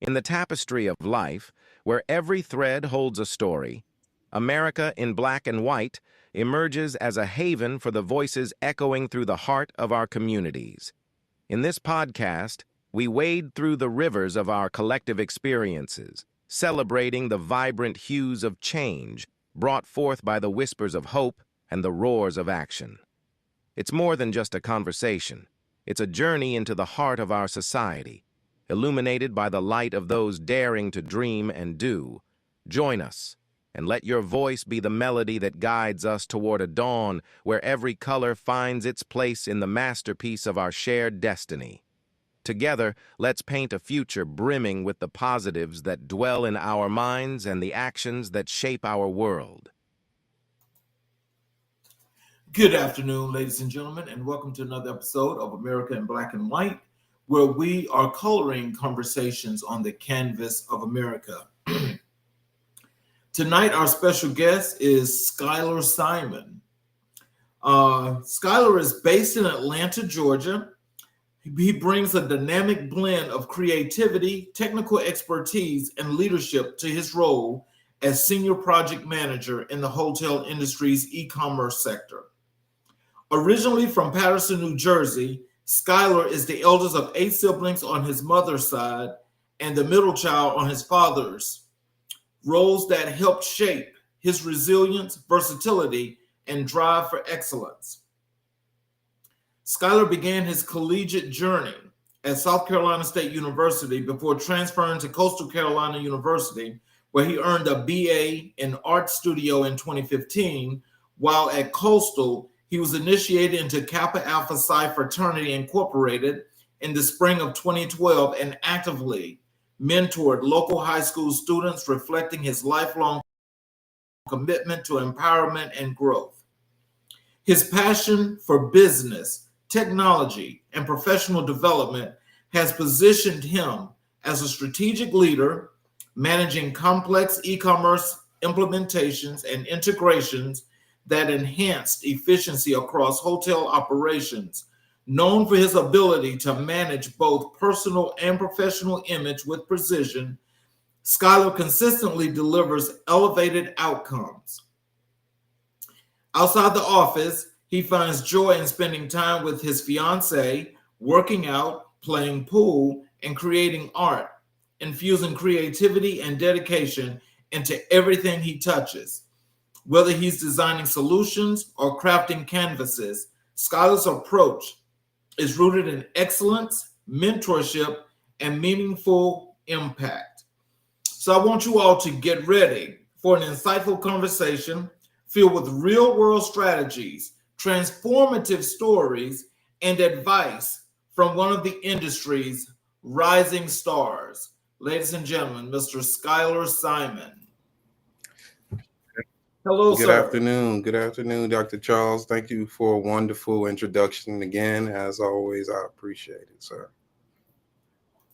In the tapestry of life, where every thread holds a story, America in Black and White emerges as a haven for the voices echoing through the heart of our communities. In this podcast, we wade through the rivers of our collective experiences, celebrating the vibrant hues of change brought forth by the whispers of hope and the roars of action. It's more than just a conversation. It's a journey into the heart of our society, illuminated by the light of those daring to dream and do. Join us, and let your voice be the melody that guides us toward a dawn where every color finds its place in the masterpiece of our shared destiny. Together, let's paint a future brimming with the positives that dwell in our minds and the actions that shape our world. Good afternoon, ladies and gentlemen, and welcome to another episode of America in Black and White, where we are coloring conversations on the canvas of America. Tonight, our special guest is Skyler Simon. Skyler is based in Atlanta, Georgia. He brings a dynamic blend of creativity, technical expertise, and leadership to his role as senior project manager in the hotel industry's e-commerce sector. Originally from Paterson, New Jersey, Skyler is the eldest of 8 siblings on his mother's side and the middle child on his father's, roles that helped shape his resilience, versatility, and drive for excellence. Skyler began his collegiate journey at South Carolina State University before transferring to Coastal Carolina University, where he earned a BA in Art Studio in 2015. While at Coastal, he was initiated into Kappa Alpha Psi Fraternity Incorporated in the spring of 2012 and actively mentored local high school students, reflecting his lifelong commitment to empowerment and growth. His passion for business, technology, and professional development has positioned him as a strategic leader, managing complex e-commerce implementations and integrations that enhanced efficiency across hotel operations. Known for his ability to manage both personal and professional image with precision, Skyler consistently delivers elevated outcomes. Outside the office, he finds joy in spending time with his fiancée, working out, playing pool, and creating art, infusing creativity and dedication into everything he touches. Whether he's designing solutions or crafting canvases, Skyler's approach is rooted in excellence, mentorship, and meaningful impact. So I want you all to get ready for an insightful conversation filled with real-world strategies, transformative stories, and advice from one of the industry's rising stars. Ladies and gentlemen, Mr. Skyler Simon. Hello, Good sir. afternoon. Good afternoon, Dr. Charles. Thank you for a wonderful introduction again. As always, I appreciate it, sir.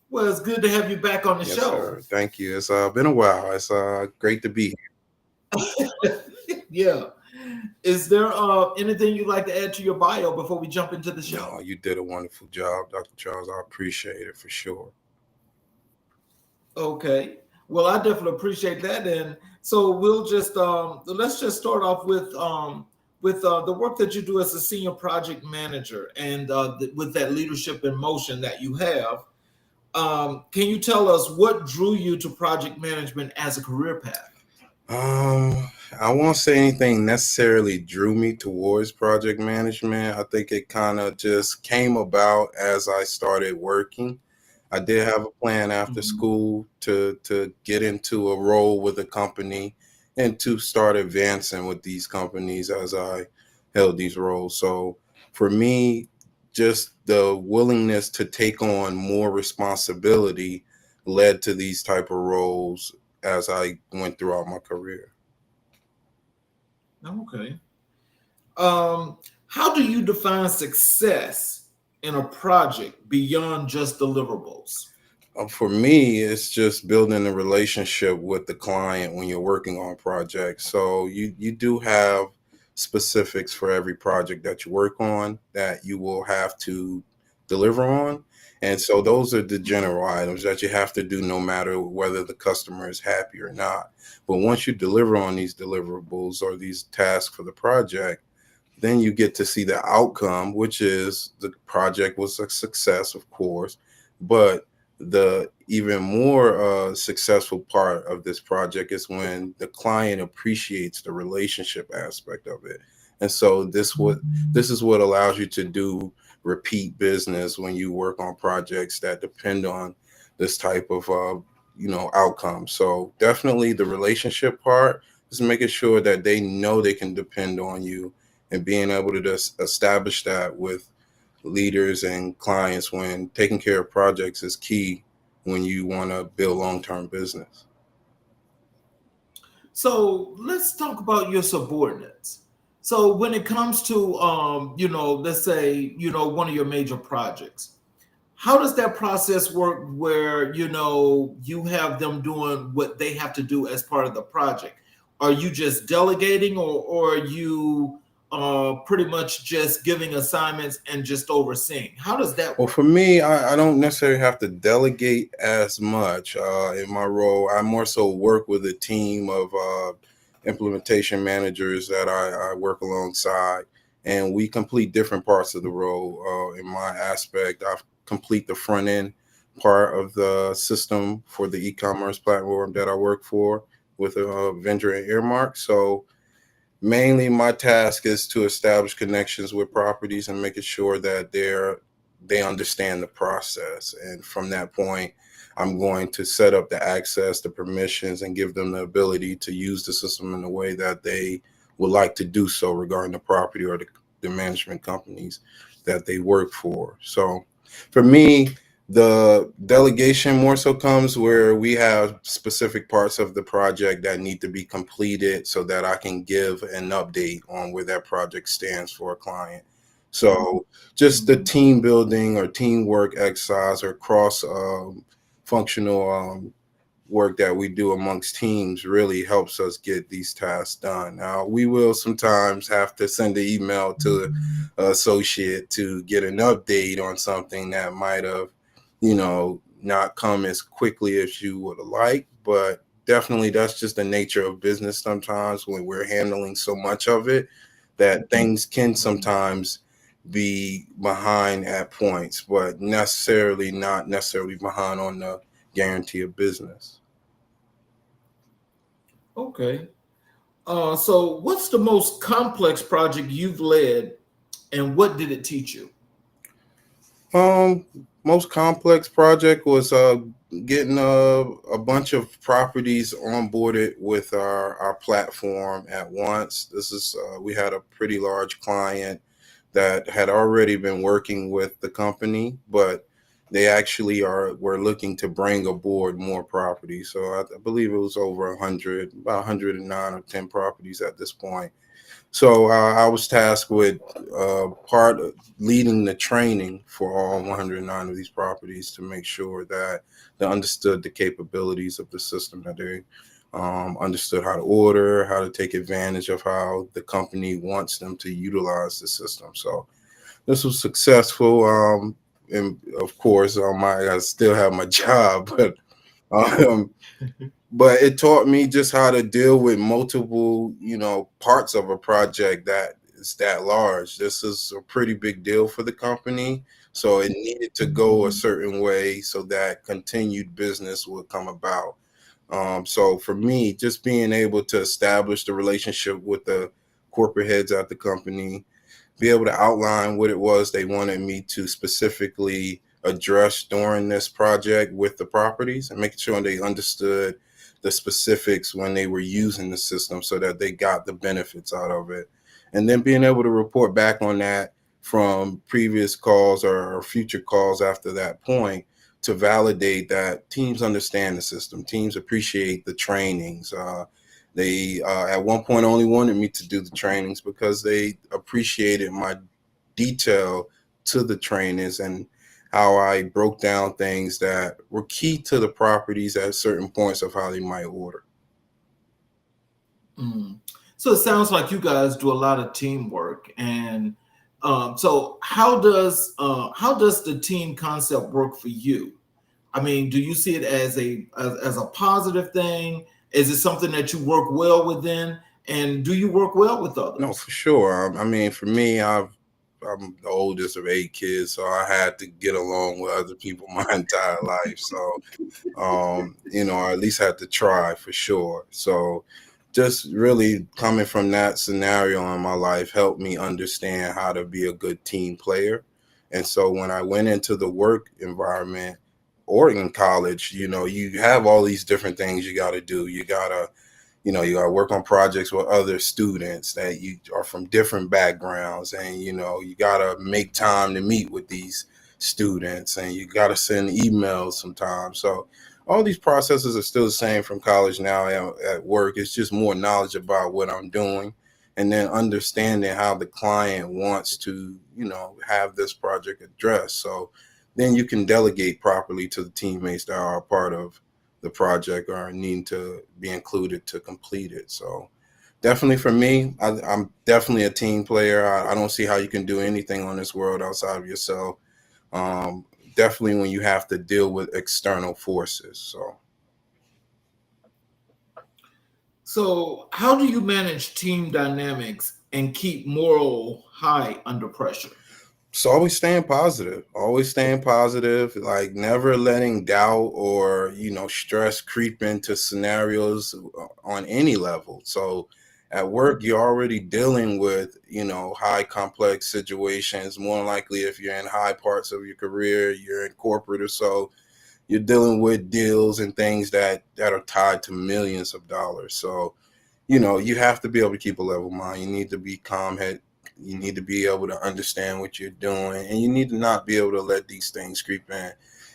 Well, it's good to have you back on the Yes, show. sir. Thank you. It's been a while. It's great to be here. Yeah. Is there anything you'd like to add to your bio before we jump into the show? No, you did a wonderful job, Dr. Charles. I appreciate it for sure. Okay. Well, I definitely appreciate that. And so we'll just let's just start off with the work that you do as a senior project manager and with that leadership in motion that you have. Can you tell us what drew you to project management as a career path? I won't say anything necessarily drew me towards project management. I think it kind of just came about as I started working. I did have a plan after school to get into a role with a company and to start advancing with these companies as I held these roles. So for me, just the willingness to take on more responsibility led to these type of roles as I went throughout my career. Okay. How do you define success in a project beyond just deliverables? For me, it's just building a relationship with the client when you're working on projects. So you do have specifics for every project that you work on that you will have to deliver on. And so those are the general items that you have to do no matter whether the customer is happy or not. But once you deliver on these deliverables or these tasks for the project, then you get to see the outcome, which is the project was a success, of course. But the even more successful part of this project is when the client appreciates the relationship aspect of it. And so this is what allows you to do repeat business when you work on projects that depend on this type of outcome. So definitely the relationship part is making sure that they know they can depend on you, and being able to just establish that with leaders and clients when taking care of projects is key when you want to build long-term business. So let's talk about your subordinates. So when it comes to, let's say, one of your major projects, how does that process work where, you have them doing what they have to do as part of the project? Are you just delegating, or are you pretty much just giving assignments and just overseeing? How does that Well, work? for me, I don't necessarily have to delegate as much in my role. I more so work with a team of implementation managers that I work alongside, and we complete different parts of the role. In my aspect, I complete the front end part of the system for the e-commerce platform that I work for with a vendor in Earmark. So mainly my task is to establish connections with properties and making sure that they understand the process. And from that point, I'm going to set up the access, the permissions, and give them the ability to use the system in the way that they would like to do so regarding the property or the management companies that they work for. So for me, the delegation more so comes where we have specific parts of the project that need to be completed so that I can give an update on where that project stands for a client. So just the team building or teamwork exercise or cross functional work that we do amongst teams really helps us get these tasks done. Now, we will sometimes have to send an email to an associate to get an update on something that might have, not come as quickly as you would have liked. But definitely, that's just the nature of business sometimes when we're handling so much of it that things can sometimes be behind at points, but not necessarily behind on the guarantee of business. Okay. So what's the most complex project you've led, and what did it teach you? Um, Most complex project was getting a bunch of properties onboarded with our platform at once. This is we had a pretty large client that had already been working with the company, but they actually were looking to bring aboard more properties. So I believe it was over 100, about 109 or 10 properties at this point. So I was tasked with part of leading the training for all 109 of these properties to make sure that they understood the capabilities of the system, that they understood how to order, how to take advantage of how the company wants them to utilize the system. So this was successful. And of course, I still have my job, um, but it taught me just how to deal with multiple, parts of a project that is that large. This is a pretty big deal for the company. So it needed to go a certain way so that continued business would come about. So for me, just being able to establish the relationship with the corporate heads at the company, be able to outline what it was they wanted me to specifically address during this project with the properties, and making sure they understood the specifics when they were using the system so that they got the benefits out of it. And then being able to report back on that from previous calls or future calls after that point to validate that teams understand the system, teams appreciate the trainings. They at one point only wanted me to do the trainings because they appreciated my detail to the trainings and how I broke down things that were key to the properties at certain points of how they might order. Mm. So it sounds like you guys do a lot of teamwork, and So how does the team concept work for you? I mean, do you see it as a positive thing? Is it something that you work well within? And do you work well with No, others? for sure. I mean, for me, I'm the oldest of 8 kids, so I had to get along with other people my entire life. So, I at least had to try for sure. So, just really coming from that scenario in my life helped me understand how to be a good team player. And so, when I went into the work environment or in college, you have all these different things you got to do. You got to work on projects with other students that you are from different backgrounds, and you got to make time to meet with these students, and you got to send emails sometimes. So all these processes are still the same from college now at work. It's just more knowledge about what I'm doing, and then understanding how the client wants to have this project addressed. So then you can delegate properly to the teammates that are a part of the project or need to be included to complete it. So definitely for me, I'm definitely a team player. I don't see how you can do anything on this world outside of yourself. Um, Definitely when you have to deal with external forces. So So how do you manage team dynamics and keep morale high under pressure? So always staying positive, like never letting doubt or, stress creep into scenarios on any level. So at work, you're already dealing with, high complex situations. More likely, if you're in high parts of your career, you're in corporate or so, you're dealing with deals and things that are tied to millions of dollars. So you have to be able to keep a level mind. You need to be calm head. You need to be able to understand what you're doing, and you need to not be able to let these things creep in.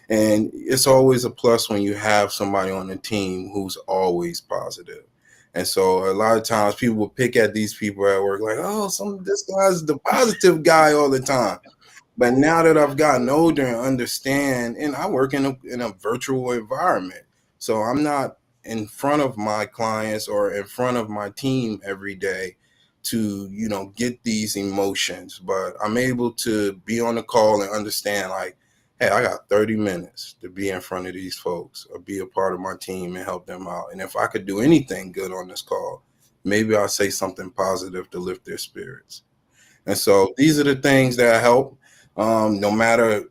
And it's always a plus when you have somebody on the team who's always positive. And so a lot of times people will pick at these people at work like, oh, this guy's the positive guy all the time. But now that I've gotten older and understand, and I work in a virtual environment, so I'm not in front of my clients or in front of my team every day to get these emotions, but I'm able to be on the call and understand like, hey, I got 30 minutes to be in front of these folks or be a part of my team and help them out. And if I could do anything good on this call, maybe I'll say something positive to lift their spirits. And so these are the things that help. No matter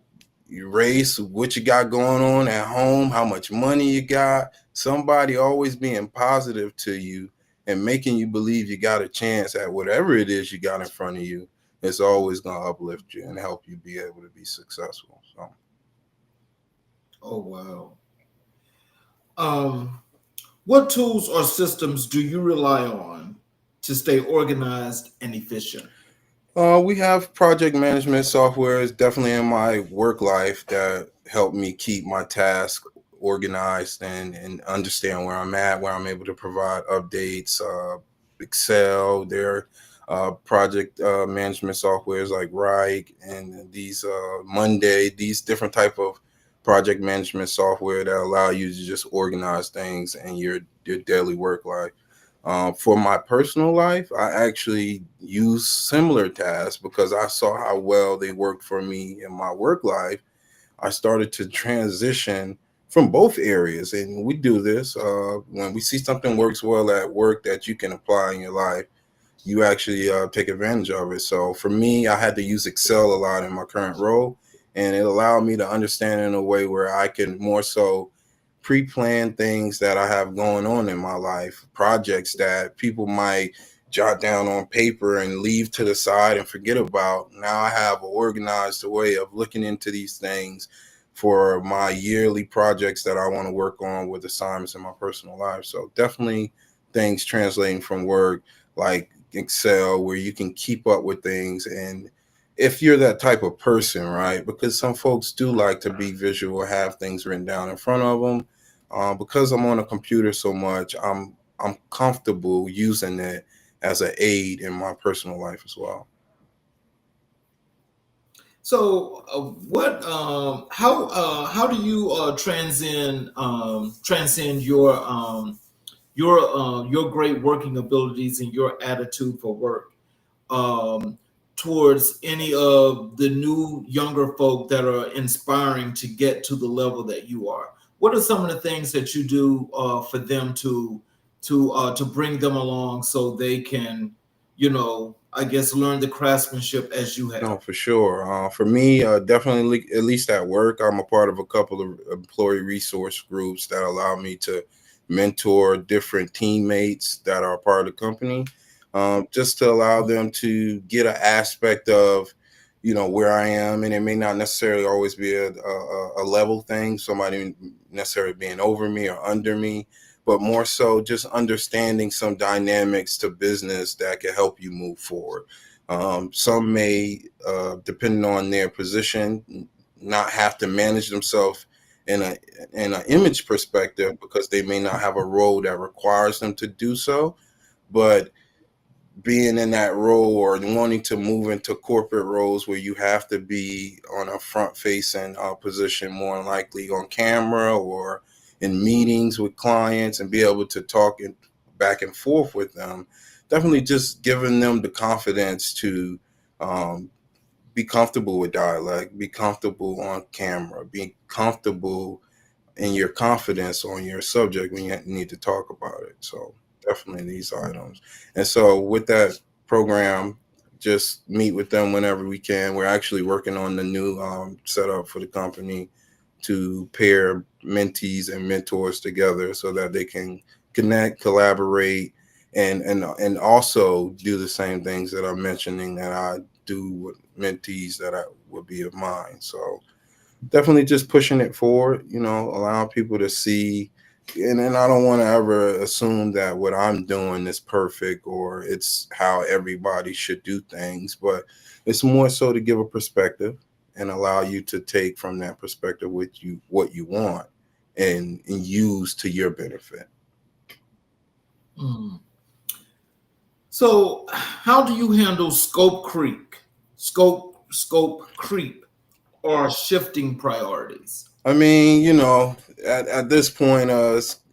your race, what you got going on at home, how much money you got, somebody always being positive to you and making you believe you got a chance at whatever it is you got in front of you. It's always going to uplift you and help you be able to be successful. So. Oh wow. Um, what tools or systems do you rely on to stay organized and efficient? We have project management software is definitely in my work life that help me keep my task organized and understand where I'm at, where I'm able to provide updates. Excel, their project management softwares like Rike and these Monday, these different type of project management software that allow you to just organize things in your daily work life. For my personal life, I actually use similar tasks because I saw how well they worked for me in my work life. I started to transition from both areas. And we do this when we see something works well at work that you can apply in your life, you actually take advantage of it. So for me, I had to use Excel a lot in my current role, and it allowed me to understand in a way where I can more so pre-plan things that I have going on in my life, projects that people might jot down on paper and leave to the side and forget about. Now I have an organized way of looking into these things for my yearly projects that I want to work on with assignments in my personal life. So definitely things translating from work like Excel where you can keep up with things. And if you're that type of person, right? Because some folks do like to be visual, have things written down in front of them. Because I'm on a computer so much, I'm comfortable using it as an aid in my personal life as well. So, how do you transcend your great working abilities and your attitude for work? Um, towards any of the new younger folk that are inspiring to get to the level that you are? What are some of the things that you do for them to bring them along so they can, I guess, learn the craftsmanship as you have? No, for sure. For me, definitely, at least at work, I'm a part of a couple of employee resource groups that allow me to mentor different teammates that are part of the company, just to allow them to get an aspect of, where I am. And it may not necessarily always be a level thing, somebody necessarily being over me or under me, but more so just understanding some dynamics to business that can help you move forward. Some may, depending on their position, not have to manage themselves in an image perspective because they may not have a role that requires them to do so. But being in that role or wanting to move into corporate roles where you have to be on a front facing position, more than likely on camera or in meetings with clients, and be able to talk back and forth with them, definitely just giving them the confidence to be comfortable with dialect, be comfortable on camera, be comfortable in your confidence on your subject when you need to talk about it. So definitely these items. And so with that program, just meet with them whenever we can. We're actually working on the new setup for the company to pair mentees and mentors together so that they can connect, collaborate, and also do the same things that I'm mentioning that I do with mentees that I would be of mine. So definitely just pushing it forward, allowing people to see. And I don't want to ever assume that what I'm doing is perfect or it's how everybody should do things, but it's more so to give a perspective and allow you to take from that perspective what you want and use to your benefit. Mm. So, how do you handle scope creep, or shifting priorities? I mean, at this point,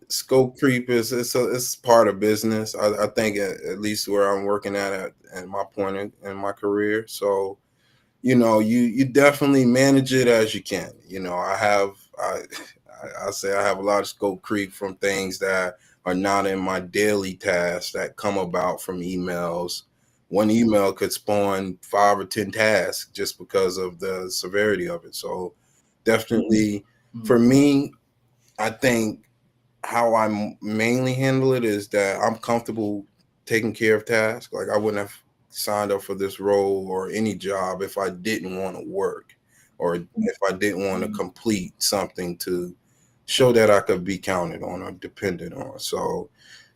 scope creep it's part of business. I think at least where I'm working at my point in my career. So, you definitely manage it as you can. I say I have a lot of scope creep from things that are not in my daily tasks that come about from emails. One email could spawn 5 or 10 tasks just because of the severity of it. So definitely Mm. for me, I think how I mainly handle it is that I'm comfortable taking care of tasks. Like I wouldn't have signed up for this role or any job if I didn't want to work or if I didn't want to Mm. complete something to show that I could be counted on or depended on. So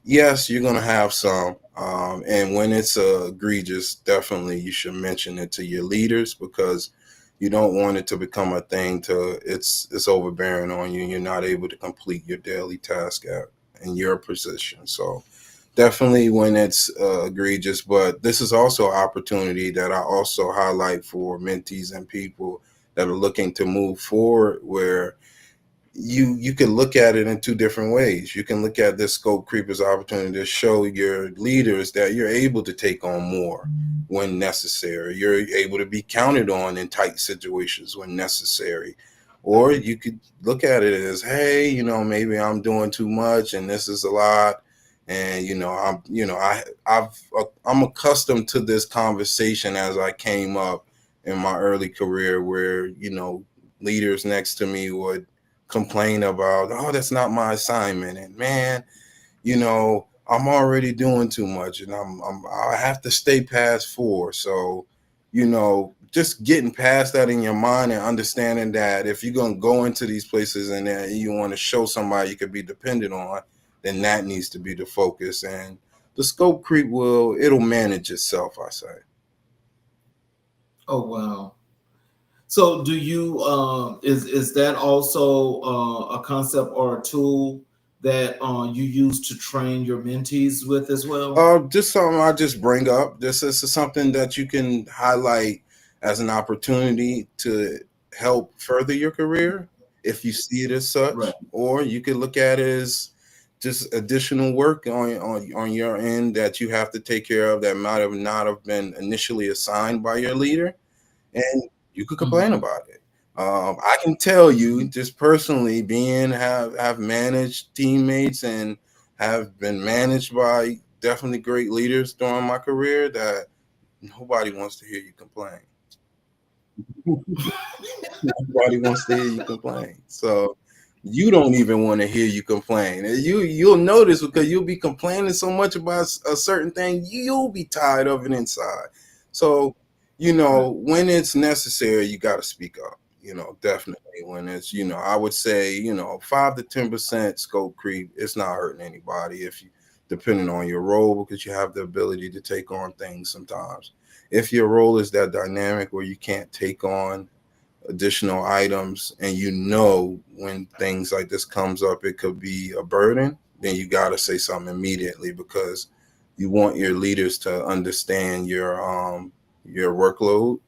yes, you're gonna have some, and when it's egregious, definitely you should mention it to your leaders because you don't want it to become a thing to it's overbearing on you and you're not able to complete your daily task in your position. So definitely when it's egregious, but this is also an opportunity that I also highlight for mentees and people that are looking to move forward where you can look at it in two different ways. You can look at this scope creep as an opportunity to show your leaders that you're able to take on more when necessary. You're able to be counted on in tight situations when necessary. Or you could look at it as, hey, maybe I'm doing too much and this is a lot. And I'm accustomed to this conversation as I came up in my early career where, leaders next to me would complain about, oh, that's not my assignment, and man, I'm already doing too much, and I have to stay past 4. So, just getting past that in your mind and understanding that if you're gonna go into these places and you want to show somebody you could be dependent on, then that needs to be the focus. And the scope creep it'll manage itself, I say. Oh wow! So, do you is that also a concept or a tool that you use to train your mentees with as well? Just something I just bring up. This is something that you can highlight as an opportunity to help further your career if you see it as Right. such, or you could look at it as just additional work on your end that you have to take care of that might have not have been initially assigned by your leader, and you could complain Mhm. about it. I can tell you Mhm. just personally, being have managed teammates and have been managed by definitely great leaders during my career, that nobody wants to hear you complain. Nobody wants to hear you complain. So you don't even want to hear you complain. And you'll notice, because you'll be complaining so much about a certain thing, you'll be tired of it inside. So, Right. when it's necessary, you got to speak up. Definitely when it's, I would say, 5 to 10% scope creep. It's not hurting anybody if you, depending on your role, because you have the ability to take on things sometimes. If your role is that dynamic where you can't take on additional items, and when things like this comes up it could be a burden, then you got to say something immediately, because you want your leaders to understand your workload,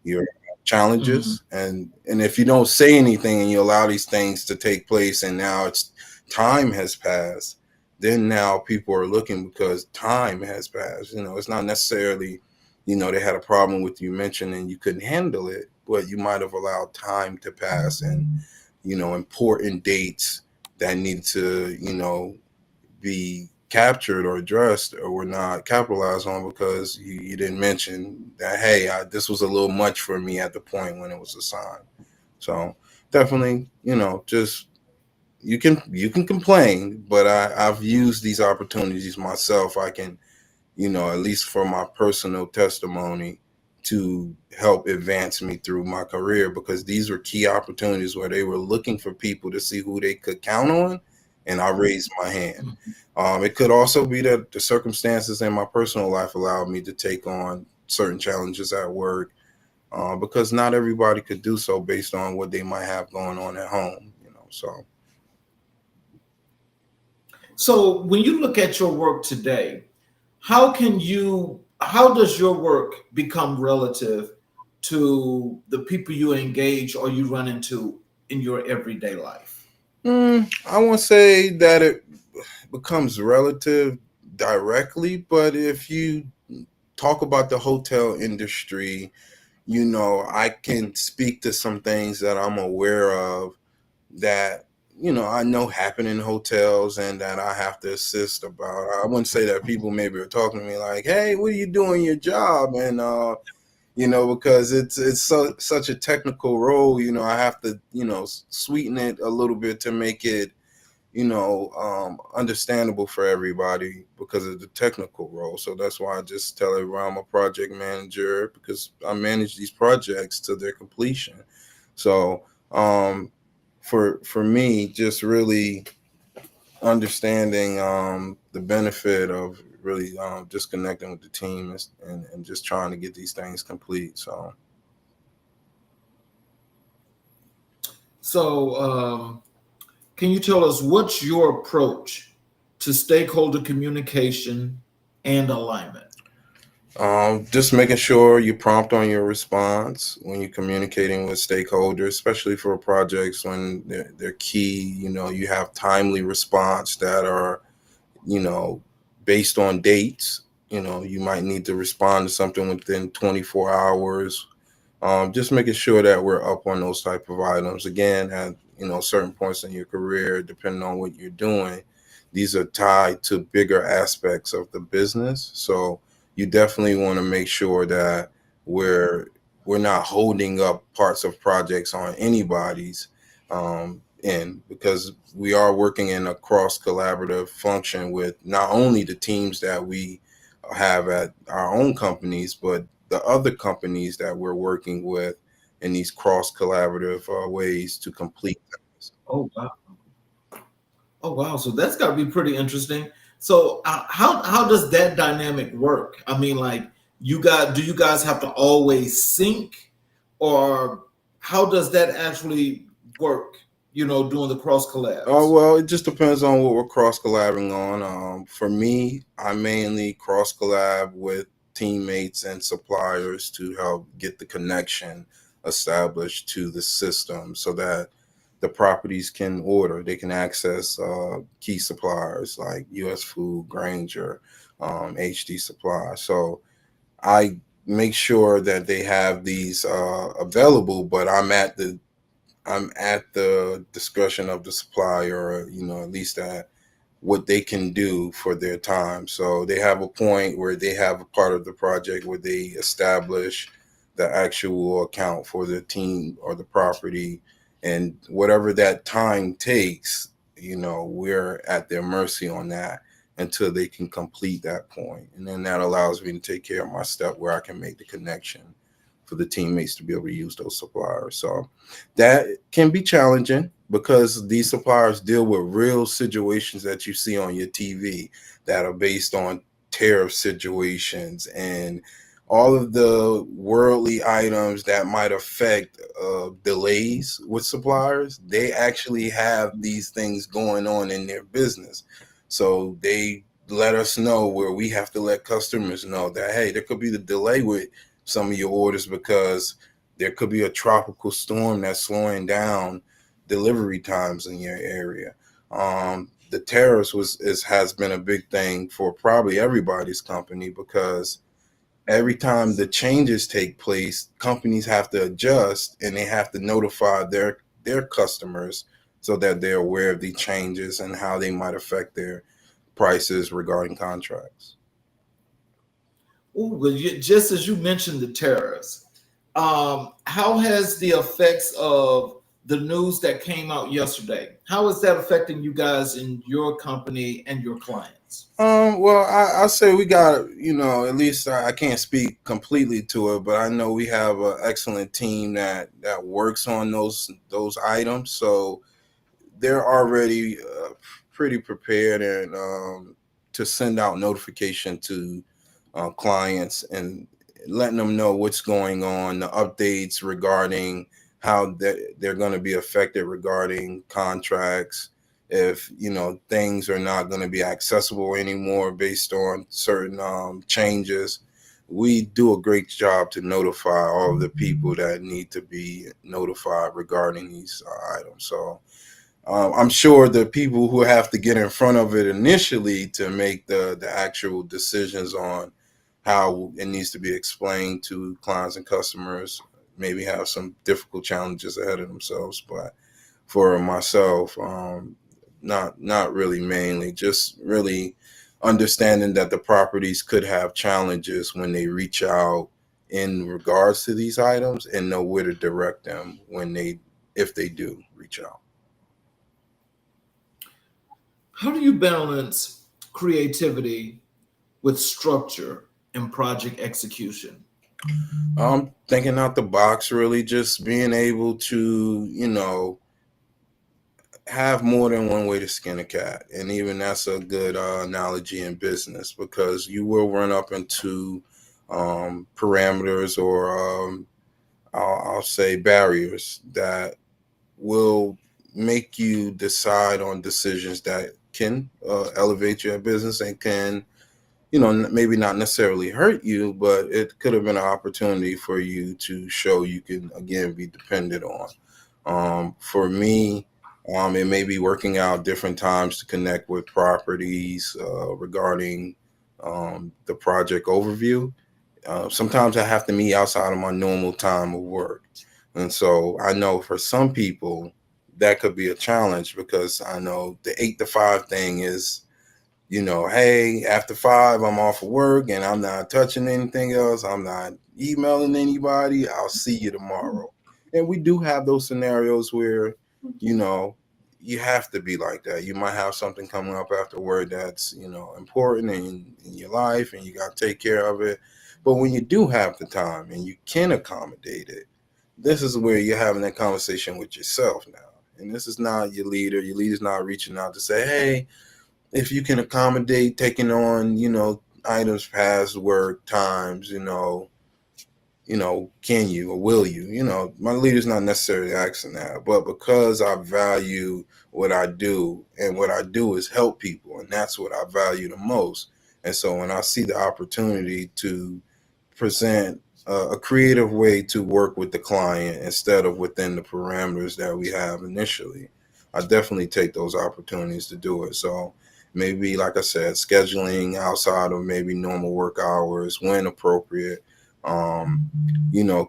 your Mhm. challenges, and if you don't say anything and you allow these things to take place, and now it's time has passed, then now people are looking because time has passed. It's not necessarily, they had a problem with you mentioning you couldn't handle it, but you might have allowed time to pass, and important dates that need to be captured or addressed or were not capitalized on, because you didn't mention that, hey, this was a little much for me at the point when it was assigned. So definitely, just you can complain, but I've used these opportunities myself. I can, at least for my personal testimony, to help advance me through my career, because these were key opportunities where they were looking for people to see who they could count on, and I raised my hand. Mhm. It could also be that the circumstances in my personal life allowed me to take on certain challenges at work, because not everybody could do so based on what they might have going on at home. So So when you look at your work today, how does your work become relative to the people you engage or you run into in your everyday life? I won't say that it becomes relative directly, but if you talk about the hotel industry, I can speak to some things that I'm aware of that, I know happen in hotels and that I have to assist about. I wouldn't say that people maybe are talking to me like, hey, what are you doing your job? And, because it's such a technical role, I have to, sweeten it a little bit to make it, understandable for everybody because of the technical role. So that's why I just tell everyone I'm a project manager, because I manage these projects to their completion. So for me, just really understanding the benefit of really just connecting with the team, and just trying to get these things complete. So So, can you tell us what's your approach to stakeholder communication and alignment? just making sure you prompt on your response when you're communicating with stakeholders, especially for projects when they're key. You have timely response that are, you know, based on dates. You might need to respond to something within 24 hours. Just making sure that we're up on those type of items. Again, at certain points in your career, depending on what you're doing, these are tied to bigger aspects of the business. So you definitely want to make sure that we're we're not holding up parts of projects on anybody's end, because we are working in a cross collaborative function with not only the teams that we have at our own companies, but the other companies that we're working with in these cross collaborative ways to complete things. Oh wow! Oh wow! So that's got to be pretty interesting. So how does that dynamic work? I mean, like do you guys have to always sync, or how does that actually work? Doing the cross Oh, collabs. well, it just depends on what we're cross collabing on. For me, I mainly cross collab with teammates and suppliers to help get the connection established to the system, so that the properties can order. They can access key suppliers like U.S. Food, Granger, HD Supply. So I make sure that they have these available, but I'm at the discretion of the supplier, at least at what they can do for their time. So they have a point where they have a part of the project where they establish the actual account for the team or the property, and whatever that time takes, we're at their mercy on that until they can complete that point. And then that allows me to take care of my step where I can make the connection for the teammates to be able to use those suppliers. So that can be challenging because these suppliers deal with real situations that you see on your TV that are based on tariff situations and all of the worldly items that might affect delays with suppliers. They actually have these things going on in their business. So they let us know where we have to let customers know that, hey, there could be the delay with some of your orders because there could be a tropical storm that's slowing down delivery times in your area. The tariffs has been a big thing for probably everybody's company because every time the changes take place, companies have to adjust and they have to notify their customers so that they're aware of the changes and how they might affect their prices regarding contracts. Ooh, well, just as you mentioned the tariffs, how has the effects of the news that came out yesterday, how is that affecting you guys in your company and your clients? Well, I say we got, at least I can't speak completely to it, but I know we have an excellent team that works on those items. So they're already pretty prepared and to send out notification to clients and letting them know what's going on, the updates regarding how they're going to be affected regarding contracts, if things are not going to be accessible anymore based on certain changes. We do a great job to notify all of the people that need to be notified regarding these items. So I'm sure the people who have to get in front of it initially to make the actual decisions on how it needs to be explained to clients and customers maybe have some difficult challenges ahead of themselves. But for myself, not really mainly, just really understanding that the properties could have challenges when they reach out in regards to these items and know where to direct them if they do reach out. How do you balance creativity with structure and project execution? Thinking out the box, really, just being able to, have more than one way to skin a cat. And even that's a good analogy in business because you will run up into parameters or I'll say barriers that will make you decide on decisions that can elevate your business and can, maybe not necessarily hurt you, but it could have been an opportunity for you to show you can, again, be dependent on. For me, it may be working out different times to connect with properties regarding the project overview. Sometimes I have to meet outside of my normal time of work. And so I know for some people that could be a challenge because I know the 8 to 5 thing is, hey, after 5, I'm off of work and I'm not touching anything else. I'm not emailing anybody. I'll see you tomorrow. And we do have those scenarios where, you have to be like that. You might have something coming up after work that's, important in your life and you got to take care of it. But when you do have the time and you can accommodate it, this is where you're having that conversation with yourself now. And this is not your leader. Your leader's not reaching out to say, hey, if you can accommodate taking on, items past work times, can you or will you? My leader's not necessarily asking that, but because I value what I do and what I do is help people, and that's what I value the most. And so when I see the opportunity to present a creative way to work with the client instead of within the parameters that we have initially. I definitely take those opportunities to do it. So maybe, like I said, scheduling outside of maybe normal work hours when appropriate. Um,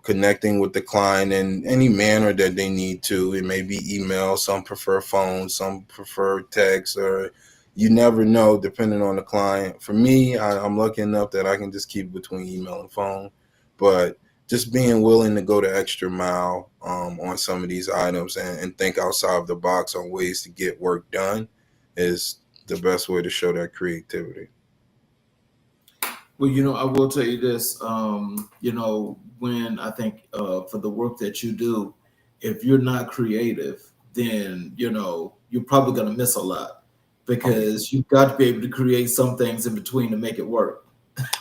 Connecting with the client in any manner that they need to. It may be email, some prefer phone, some prefer text, or you never know depending on the client. For me, I'm lucky enough that I can just keep between email and phone, but just being willing to go the extra mile on some of these items and think outside of the box on ways to get work done is the best way to show that creativity. Well, I will tell you this. When I think for the work that you do, if you're not creative, then you're probably going to miss a lot because you've got to be able to create some things in between to make it work.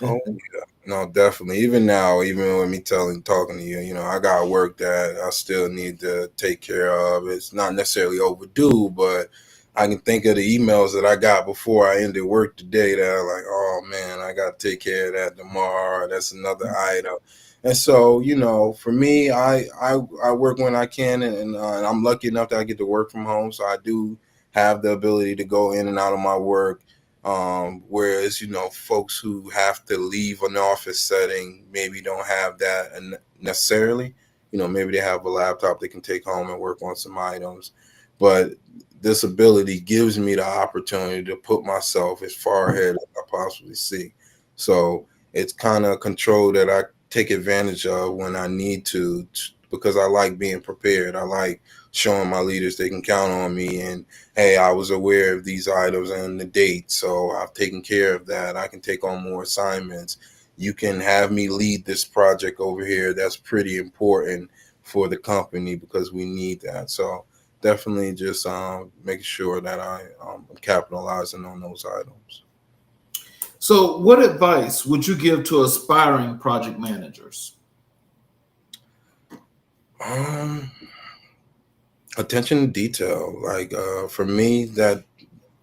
Oh yeah, no, definitely. Even now, even with me talking to you, I got work that I still need to take care of. It's not necessarily overdue, but I can think of the emails that I got before I ended work today that are like, oh man, I got to take care of that tomorrow. That's another item. And so, for me, I work when I can, and I'm lucky enough that I get to work from home, so I do have the ability to go in and out of my work. Whereas, folks who have to leave an office setting maybe don't have that necessarily. Maybe they have a laptop they can take home and work on some items. But this ability gives me the opportunity to put myself as far ahead as I possibly see. So it's kind of control that I take advantage of when I need to, because I like being prepared. I like showing my leaders they can count on me, and hey, I was aware of these items and the date, so I've taken care of that. I can take on more assignments. You can have me lead this project over here. That's pretty important for the company because we need that. So definitely just making sure that I'm capitalizing on those items. So, what advice would you give to aspiring project managers? Um, Attention to detail. Like for me, that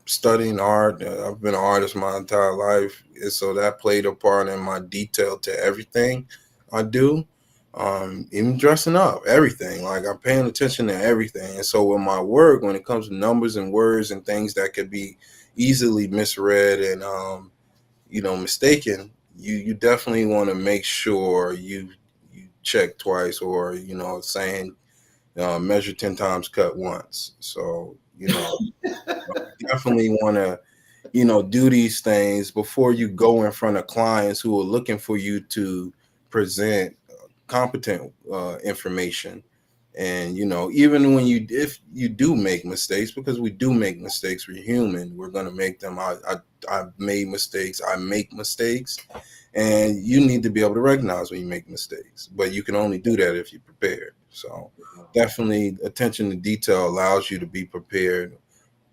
studying art, I've been an artist my entire life, and so that played a part in my detail to everything I do. Even dressing up, everything. Like I'm paying attention to everything. And so with my work, when it comes to numbers and words and things that could be easily misread and mistaken, you definitely want to make sure you check twice, or saying measure 10 times, cut once. So definitely want to do these things before you go in front of clients who are looking for you to present competent information. And even when if you do make mistakes, because we do make mistakes, we're human, we're going to make them. I've made mistakes, I make mistakes, and you need to be able to recognize when you make mistakes, but you can only do that if you're prepared. So definitely attention to detail allows you to be prepared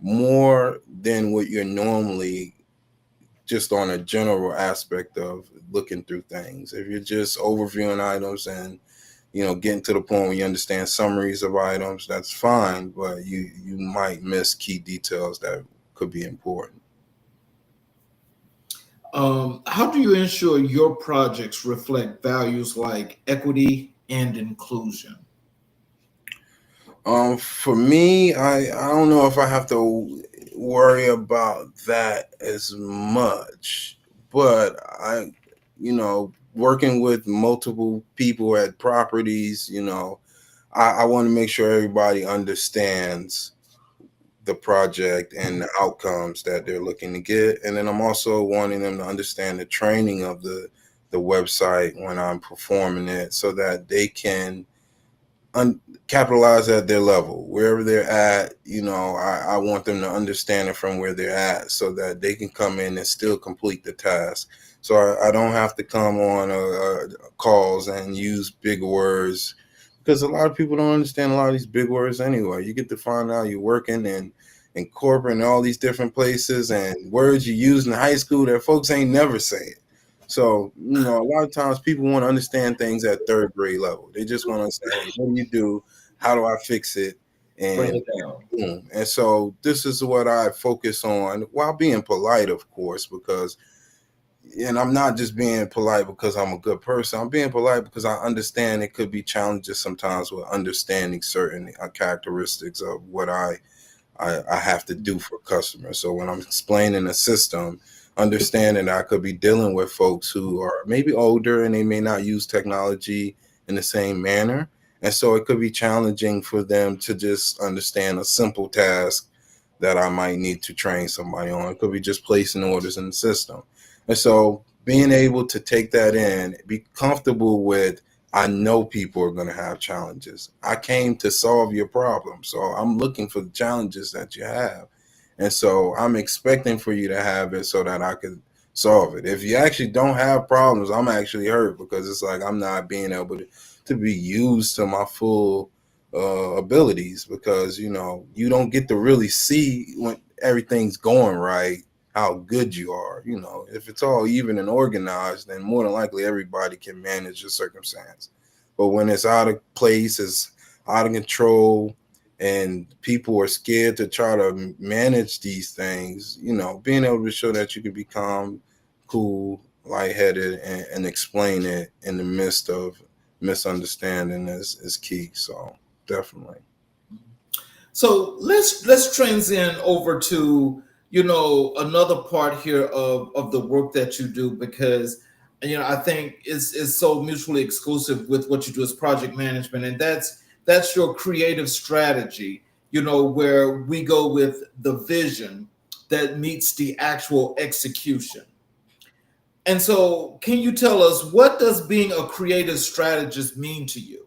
more than what you're normally just on a general aspect of looking through things. If you're just overviewing items and getting to the point where you understand summaries of items, that's fine, but you might miss key details that could be important. How do you ensure your projects reflect values like equity and inclusion? For me, I don't know if I have to worry about that as much, but working with multiple people at properties, I want to make sure everybody understands the project and the outcomes that they're looking to get. And then I'm also wanting them to understand the training of the website when I'm performing it, so that they can capitalize at their level wherever they're at. I want them to understand it from where they're at, so that they can come in and still complete the task. So I don't have to come on calls and use big words, because a lot of people don't understand a lot of these big words anyway. You get to find out you're working in corporate and all these different places, and words you use in high school that folks ain't never saying. So, a lot of times people want to understand things at third grade level. They just want to say, hey, what do you do? How do I fix it? Bring And it down. boom. And so this is what I focus on, while being polite, of course, because and I'm not just being polite because I'm a good person. I'm being polite because I understand it could be challenges sometimes with understanding certain characteristics of what I have to do for customers. So when I'm explaining a system, understanding I could be dealing with folks who are maybe older and they may not use technology in the same manner. And so it could be challenging for them to just understand a simple task that I might need to train somebody on. It could be just placing orders in the system. And so being able to take that in, be comfortable with, I know people are going to have challenges. I came to solve your problem. So I'm looking for the challenges that you have. And so I'm expecting for you to have it so that I could solve it. If you actually don't have problems, I'm actually hurt because it's like I'm not being able to be used to my full abilities, because you don't get to really see when everything's going right how good you are. If it's all even and organized, then more than likely everybody can manage the circumstance. But when it's out of place, it's out of control, and people are scared to try to manage these things, being able to show that you can be calm, cool, lightheaded, and explain it in the midst of misunderstanding is key. So definitely. So let's transition over to another part here of the work that you do, because I think it's so mutually exclusive with what you do as project management, and that's your creative strategy. Where we go with the vision that meets the actual execution. And so, can you tell us, what does being a creative strategist mean to you?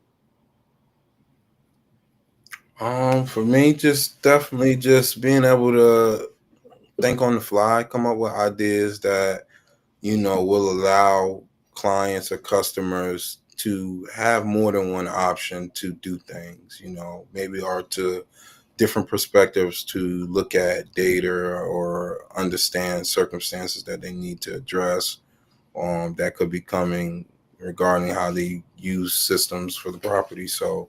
For me, just definitely just being able to think on the fly, come up with ideas that, will allow clients or customers to have more than one option to do things, maybe, or to different perspectives to look at data or understand circumstances that they need to address, that could be coming regarding how they use systems for the property. So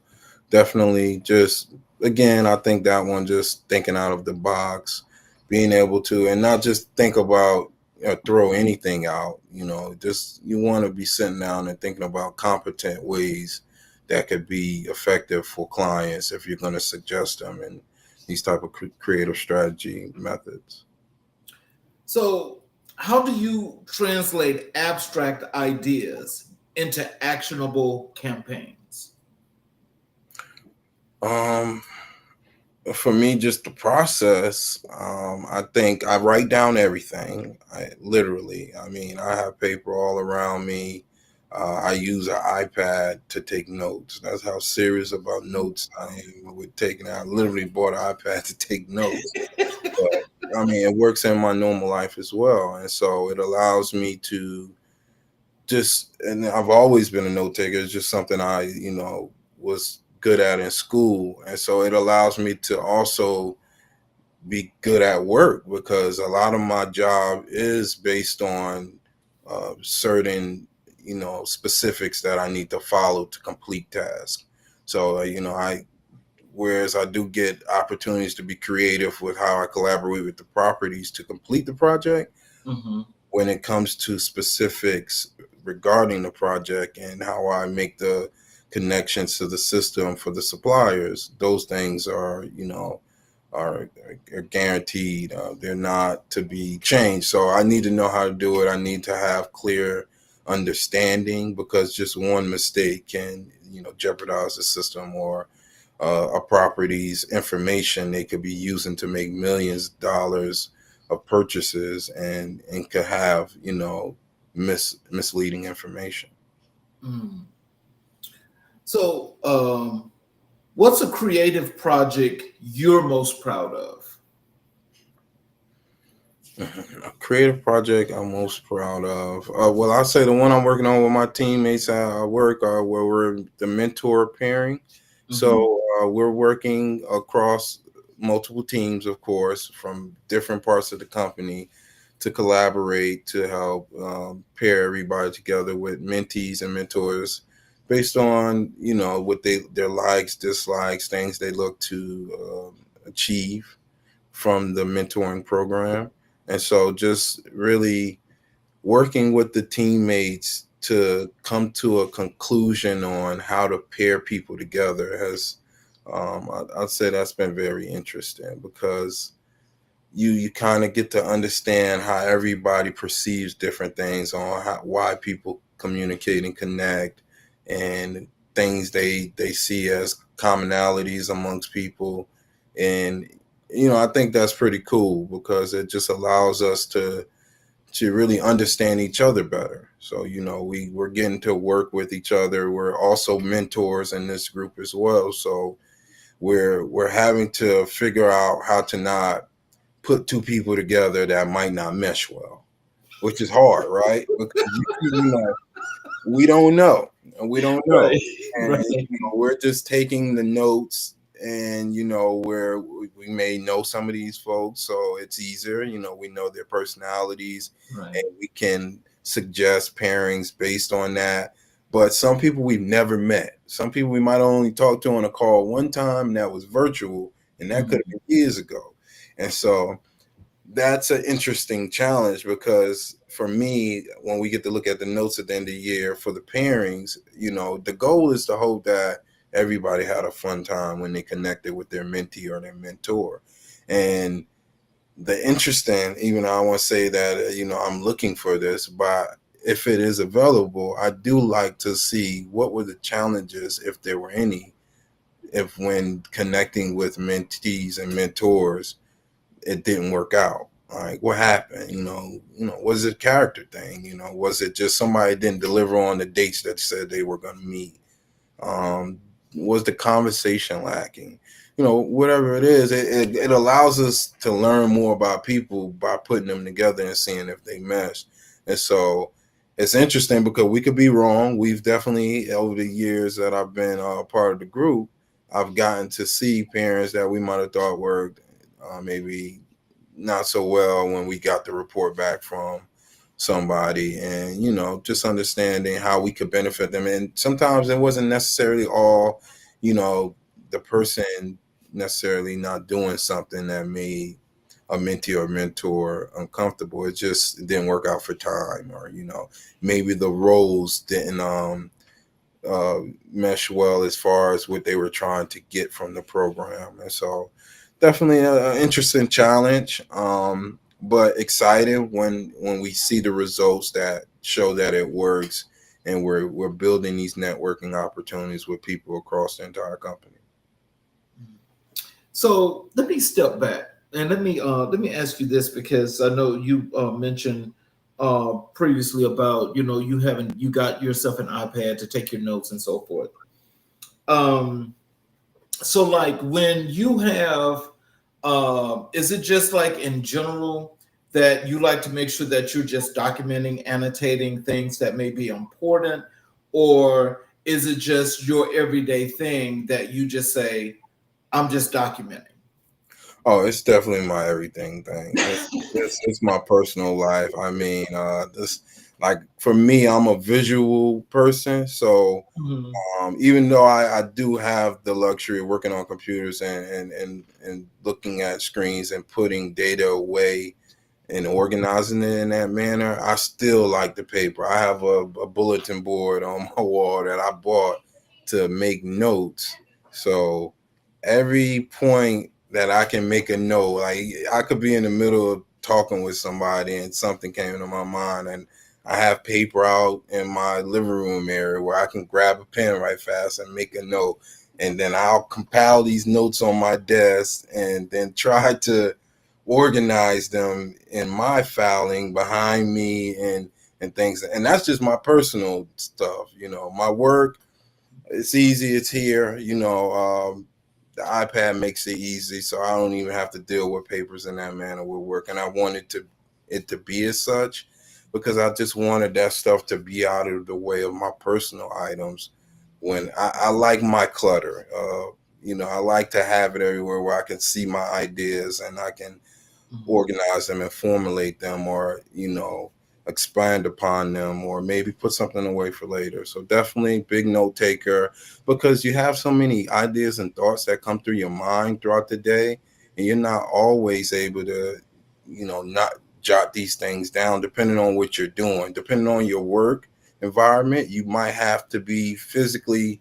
definitely, just again, I think that one, just thinking out of the box, being able to, and not just think about throw anything out, just you want to be sitting down and thinking about competent ways that could be effective for clients if you're going to suggest them and these type of creative strategy methods. So, how do you translate abstract ideas into actionable campaigns? Um, for me, just the process. I think I write down everything. I mean, I have paper all around me. I use an iPad to take notes. That's how serious about notes I am with taking. I literally bought an iPad to take notes. But I mean, it works in my normal life as well, and so it allows me to just. And I've always been a note taker. It's just something I, was good at in school, and so it allows me to also be good at work, because a lot of my job is based on certain specifics that I need to follow to complete tasks. So I whereas I do get opportunities to be creative with how I collaborate with the properties to complete the project, Mm-hmm. when it comes to specifics regarding the project and how I make the connections to the system for the suppliers, those things are guaranteed. They're not to be changed. So I need to know how to do it. I need to have clear understanding, because just one mistake can, jeopardize the system or a property's information they could be using to make millions of dollars of purchases, and could have, misleading information. Mm. So, what's a creative project you're most proud of? A creative project I'm most proud of. Well, I'll say the one I'm working on with my teammates at work, where we're the mentor pairing. Mm-hmm. So we're working across multiple teams, of course, from different parts of the company to collaborate to help pair everybody together with mentees and mentors based on, what their likes, dislikes, things they look to achieve from the mentoring program. And so just really working with the teammates to come to a conclusion on how to pair people together has, I'd say that's been very interesting, because you kind of get to understand how everybody perceives different things, on why people communicate and connect, and things they see as commonalities amongst people. And I think that's pretty cool, because it just allows us to really understand each other better. So we're getting to work with each other. We're also mentors in this group as well, so we're having to figure out how to not put two people together that might not mesh well, which is hard, right? Because we don't know, and we don't know, Right. and Right. we're just taking the notes, and where we may know some of these folks, so it's easier. We know their personalities, Right. and we can suggest pairings based on that. But some people we've never met, some people we might only talk to on a call one time, and that was virtual, and that could have been years ago. And so that's an interesting challenge, because for me, when we get to look at the notes at the end of the year for the pairings, the goal is to hope that everybody had a fun time when they connected with their mentee or their mentor. And the interesting, even though I want to say that, I'm looking for this, but if it is available, I do like to see what were the challenges, if there were any, if when connecting with mentees and mentors, it didn't work out. Like, what happened? Was it a character thing? Was it just somebody didn't deliver on the dates that said they were going to meet? Was the conversation lacking? Whatever it is, it allows us to learn more about people by putting them together and seeing if they mesh. And so it's interesting, because we could be wrong. We've definitely, over the years that I've been part of the group, I've gotten to see parents that we might have thought worked maybe not so well when we got the report back from somebody, and just understanding how we could benefit them. And sometimes it wasn't necessarily all the person necessarily not doing something that made a mentee or mentor uncomfortable. It didn't work out for time, or maybe the roles didn't mesh well as far as what they were trying to get from the program. And so definitely an interesting challenge, but excited when we see the results that show that it works, and we're building these networking opportunities with people across the entire company. So let me step back and let me ask you this, because I know you mentioned previously about you got yourself an iPad to take your notes and so forth. So like when you have, is it just like in general that you like to make sure that you're just documenting, annotating things that may be important, or is it just your everyday thing that you just say, I'm just documenting? Oh, it's definitely my everything thing. It's my personal life. I mean, this, like, for me, I'm a visual person, so Mhm. even though I do have the luxury of working on computers and looking at screens and putting data away and organizing it in that manner, I still like the paper. I have a bulletin board on my wall that I bought to make notes. So every point that I can make a note, like, I could be in the middle of talking with somebody and something came into my mind, and I have paper out in my living room area where I can grab a pen right fast and make a note. And then I'll compile these notes on my desk and then try to organize them in my filing behind me, and things. And that's just my personal stuff. My work, it's easy, it's here. The iPad makes it easy, so I don't even have to deal with papers in that manner with work. And I wanted it to be as such, because I just wanted that stuff to be out of the way of my personal items. When I like my clutter, I like to have it everywhere where I can see my ideas and I can organize them and formulate them, or expand upon them, or maybe put something away for later. So definitely big note taker, because you have so many ideas and thoughts that come through your mind throughout the day, and you're not always able to not jot these things down depending on what you're doing. Depending on your work environment, you might have to be physically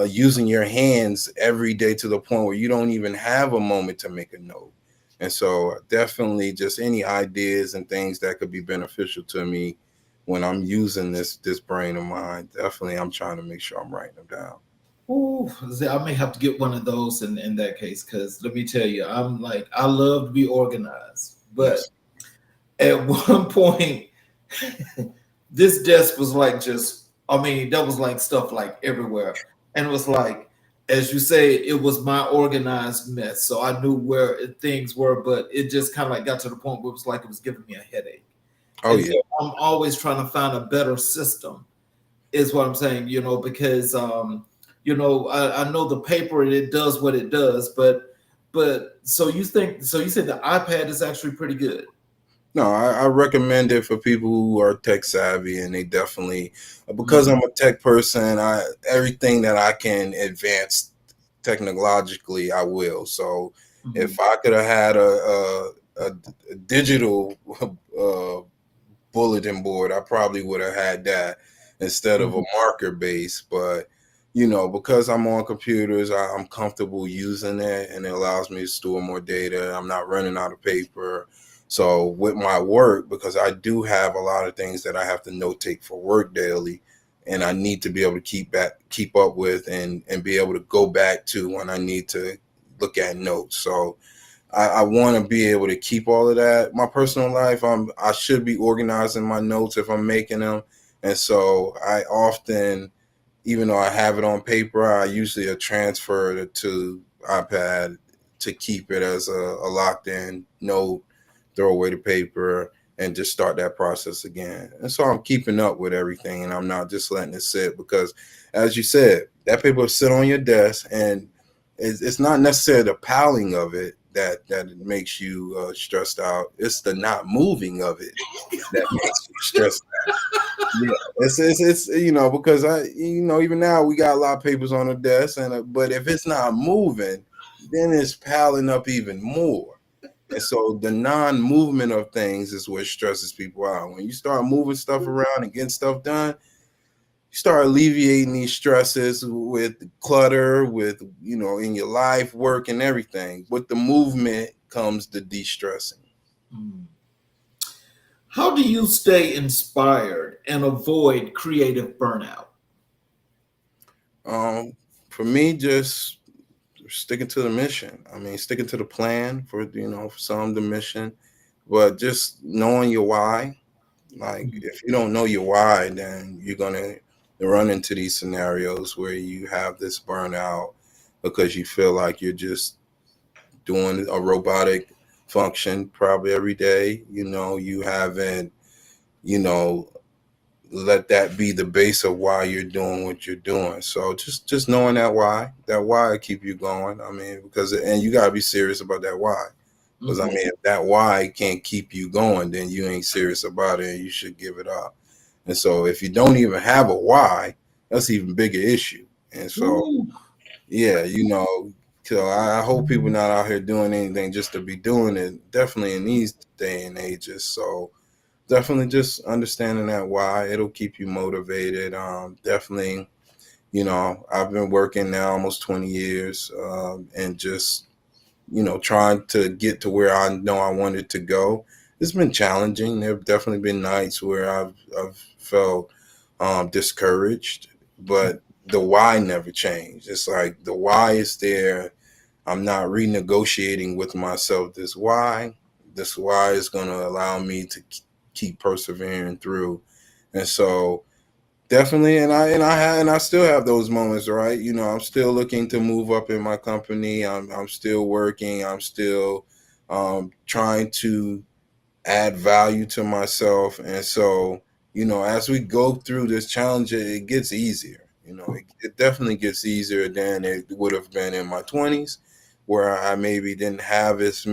using your hands every day to the point where you don't even have a moment to make a note. And so definitely just any ideas and things that could be beneficial to me when I'm using this brain of mine, definitely I'm trying to make sure I'm writing them down. Ooh, I may have to get one of those in that case, because let me tell you, I'm like, I love to be organized, but Yes. at one point, this desk was like just, I mean, that was like stuff like everywhere. And it was like, as you say, it was my organized mess. So I knew where things were, but it just kind of like got to the point where it was like it was giving me a headache. Oh And yeah. so I'm always trying to find a better system, is what I'm saying, because I know the paper and it does what it does, but so you said the iPad is actually pretty good. No, I recommend it for people who are tech savvy, and they definitely, because Mhm. I'm a tech person, I everything that I can advance technologically, I will. So if Mhm. I could have had a digital uh, bulletin board, I probably would have had that instead of a Mhm. marker base. But because I'm on computers, I'm comfortable using it, and it allows me to store more data. I'm not running out of paper. So with my work, because I do have a lot of things that I have to note take for work daily, and I need to be able to keep up with, and be able to go back to when I need to look at notes. So I want to be able to keep all of that. My personal life, I should be organizing my notes if I'm making them, and so I often, even though I have it on paper, I usually transfer it to iPad to keep it as a locked in note, throw away the paper, and just start that process again. And so I'm keeping up with everything, and I'm not just letting it sit because, as you said, that paper will sit on your desk, and it's not necessarily the piling of it that makes you stressed out. It's the not moving of it that makes you stressed. Yeah, it's because even now we got a lot of papers on the desk, and but if it's not moving, then it's piling up even more. And so the non-movement of things is what stresses people out. When you start moving stuff around and getting stuff done, you start alleviating these stresses with clutter, with in your life, work, and everything. With the movement comes the de-stressing. Mm. How do you stay inspired and avoid creative burnout? Um, for me, just sticking to the mission. I mean, sticking to the plan for some the mission, but just knowing your why. Like Mhm. if you don't know your why, then you're gonna run into these scenarios where you have this burnout because you feel like you're just doing a robotic function probably every day. You haven't, you know, let that be the base of why you're doing what you're doing. So just knowing that why keep you going. I mean, and you gotta be serious about that why. Because I Mhm. mean, if that why can't keep you going, then you ain't serious about it, and you should give it up. And so, if you don't even have a why, that's an even bigger issue. And so, Ooh. yeah, so I hope people not out here doing anything just to be doing it. Definitely in these day and ages. So, definitely just understanding that why it'll keep you motivated. Definitely, I've been working now almost 20 years, and just trying to get to where I know I wanted to go. It's been challenging. There have definitely been nights where I've felt discouraged, but the why never changed. It's like the why is there. I'm not renegotiating with myself this why. This why is going to allow me to keep persevering through. And so definitely, and I still have those moments, right? I'm still looking to move up in my company. I'm still working. I'm still trying to add value to myself. And so, as we go through this challenge, it gets easier. It definitely gets easier than it would have been in my 20s, where I maybe didn't have as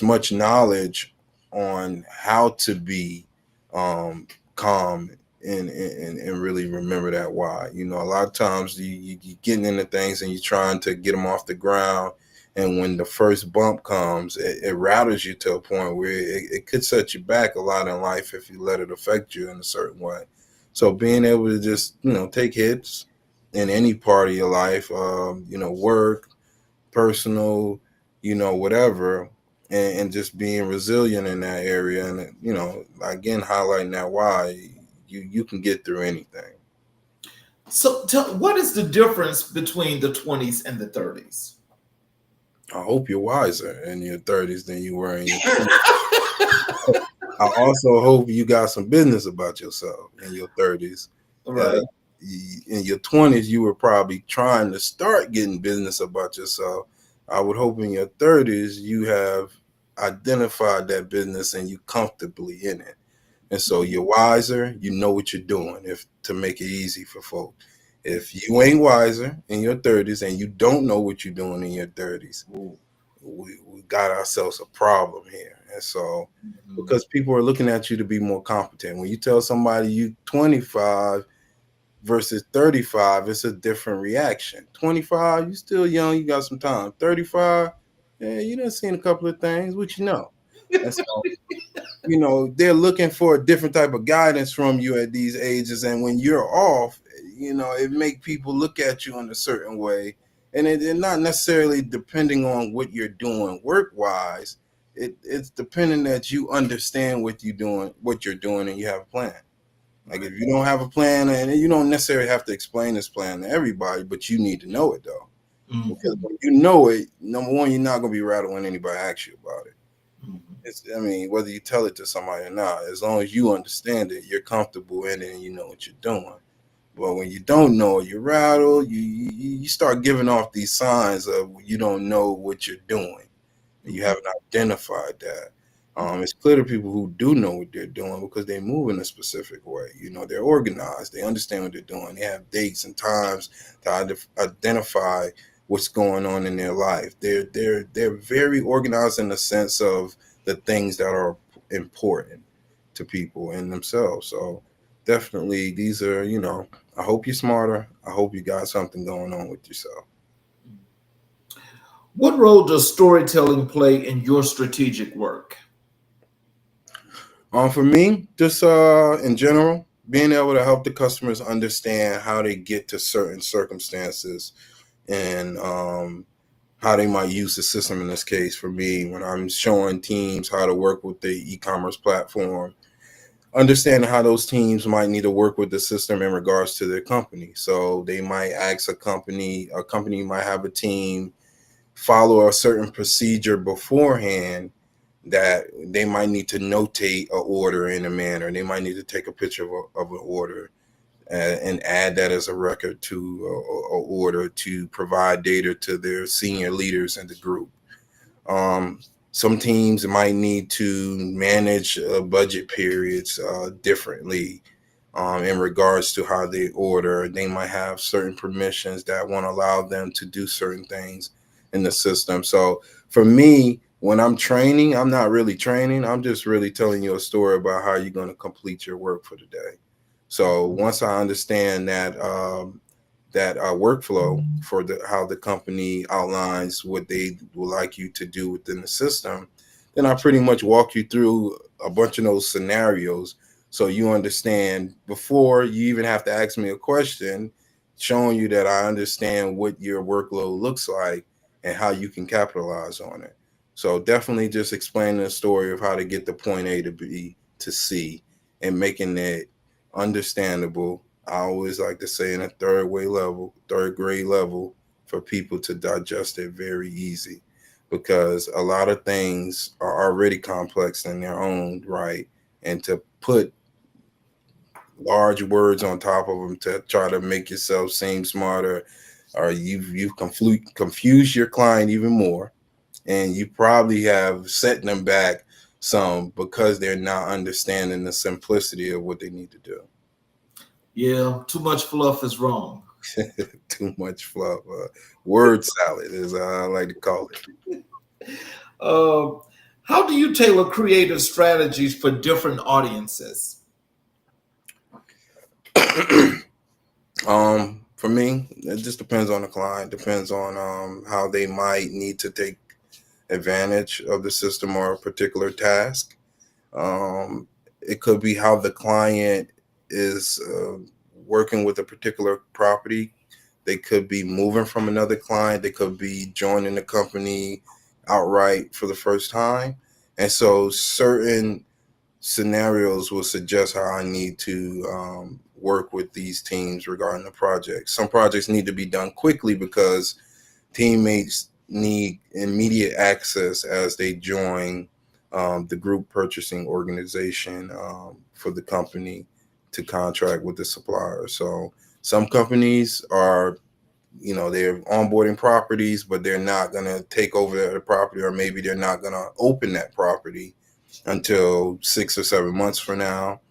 much knowledge on how to be calm and really remember that why. A lot of times you're getting into things and you're trying to get them off the ground, And when the first bump comes, it rattles you to a point where it could set you back a lot in life if you let it affect you in a certain way. So being able to just, take hits in any part of your life, work, personal, whatever, and just being resilient in that area. And, again, highlighting that why you can get through anything. So what is the difference between the 20s and the 30s? I hope you're wiser in your 30s than you were in your 20s. I also hope you got some business about yourself in your 30s. Right. In your 20s, you were probably trying to start getting business about yourself. I would hope in your 30s, you have identified that business and you comfortably in it. And so you're wiser, you know what you're doing, to make it easy for folk. If you ain't wiser in your 30s and you don't know what you're doing in your 30s, we got ourselves a problem here. And so, because people are looking at you to be more competent. When you tell somebody you 25 versus 35, it's a different reaction. 25, you're still young, you got some time. 35, you done seen a couple of things, what you know. And so, they're looking for a different type of guidance from you at these ages. And when you're off, it make people look at you in a certain way. And it's not necessarily depending on what you're doing work-wise. It's depending that you understand what you're doing, and you have a plan. Like if you don't have a plan, and you don't necessarily have to explain this plan to everybody, but you need to know it though. Mm-hmm. Because when you know it, number one, you're not going to be rattled when anybody asks you about it. Whether you tell it to somebody or not, as long as you understand it, you're comfortable in it and you know what you're doing. But when you don't know it, you're rattled, you start giving off these signs of you don't know what you're doing. You haven't identified that. It's clear to people who do know what they're doing because they move in a specific way. They're organized. They understand what they're doing. They have dates and times to identify what's going on in their life. They're very organized in the sense of the things that are important to people and themselves. So definitely these are, I hope you're smarter. I hope you got something going on with yourself. What role does storytelling play in your strategic work? For me, just in general, being able to help the customers understand how they get to certain circumstances and how they might use the system. In this case, for me, when I'm showing teams how to work with the e-commerce platform, understanding how those teams might need to work with the system in regards to their company. So they might ask a company might have a team follow a certain procedure beforehand that they might need to notate an order in a manner. They might need to take a picture of an order and add that as a record to an order to provide data to their senior leaders in the group. Some teams might need to manage budget periods differently in regards to how they order. They might have certain permissions that won't allow them to do certain things in the system. So for me, when I'm training, I'm not really training. I'm just really telling you a story about how you're going to complete your work for the day. So once I understand that workflow for how the company outlines what they would like you to do within the system, then I pretty much walk you through a bunch of those scenarios so you understand before you even have to ask me a question, showing you that I understand what your workload looks like and how you can capitalize on it. So definitely just explaining the story of how to get the point A to B to C and making it understandable. I always like to say in a third grade level for people to digest it very easy, because a lot of things are already complex in their own right. And to put large words on top of them to try to make yourself seem smarter, or you've confused your client even more. And you probably have set them back some because they're not understanding the simplicity of what they need to do. Yeah, too much fluff is wrong. Too much fluff. Word salad is I like to call it. How do you tailor creative strategies for different audiences? For me, it just depends on the client, depends on how they might need to take advantage of the system or a particular task. Um, it could be how the client is working with a particular property. They could be moving from another client. They could be joining the company outright for the first time. And so certain scenarios will suggest how I need to work with these teams regarding the project. Some projects need to be done quickly because teammates need immediate access as they join the group purchasing organization for the company to contract with the supplier. So some companies are, they're onboarding properties, but they're not going to take over the property, or maybe they're not going to open that property until 6 or 7 months from now.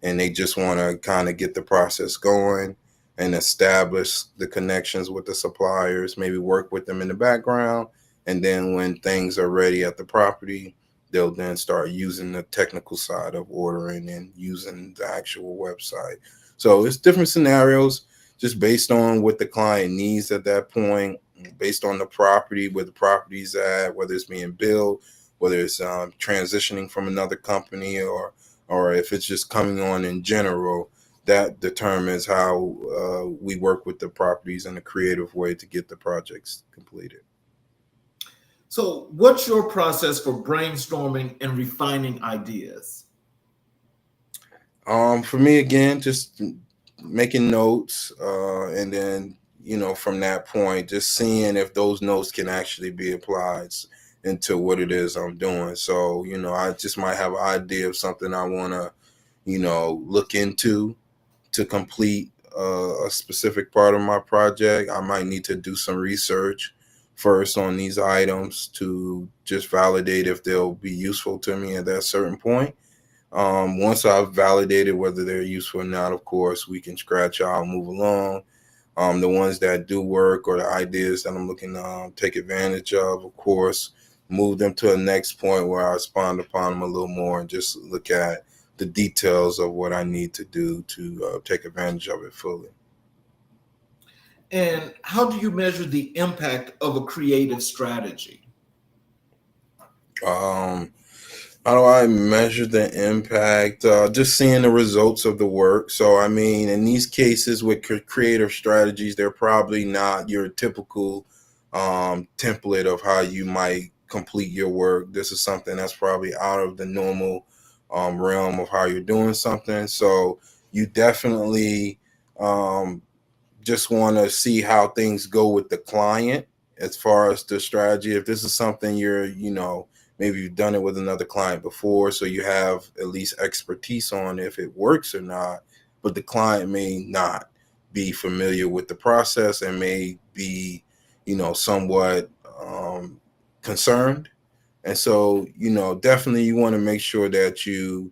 And they just want to kind of get the process going and establish the connections with the suppliers, maybe work with them in the background. And then when things are ready at the property, they'll then start using the technical side of ordering and using the actual website. So it's different scenarios just based on what the client needs at that point, based on the property, where the property's at, whether it's being built, whether it's transitioning from another company, or if it's just coming on in general. That determines how we work with the properties in a creative way to get the projects completed. So what's your process for brainstorming and refining ideas? For me, again, just making notes, and then, from that point, just seeing if those notes can actually be applied into what it is I'm doing. So, I just might have an idea of something I want to, look into to complete a specific part of my project. I might need to do some research first on these items to just validate if they'll be useful to me at that certain point. Once I've validated whether they're useful or not, of course, we can scratch out and move along. The ones that do work, or the ideas that I'm looking to take advantage of course, move them to a next point where I expound upon them a little more and just look at the details of what I need to do to take advantage of it fully. And how do you measure the impact of a creative strategy? How do I measure the impact? Just seeing the results of the work. So, I mean, in these cases with creative strategies, they're probably not your typical template of how you might complete your work. This is something that's probably out of the normal realm of how you're doing something. So you definitely just want to see how things go with the client as far as the strategy. If this is something you're, maybe you've done it with another client before, so you have at least expertise on if it works or not, but the client may not be familiar with the process and may be, somewhat concerned. And so, definitely you want to make sure that you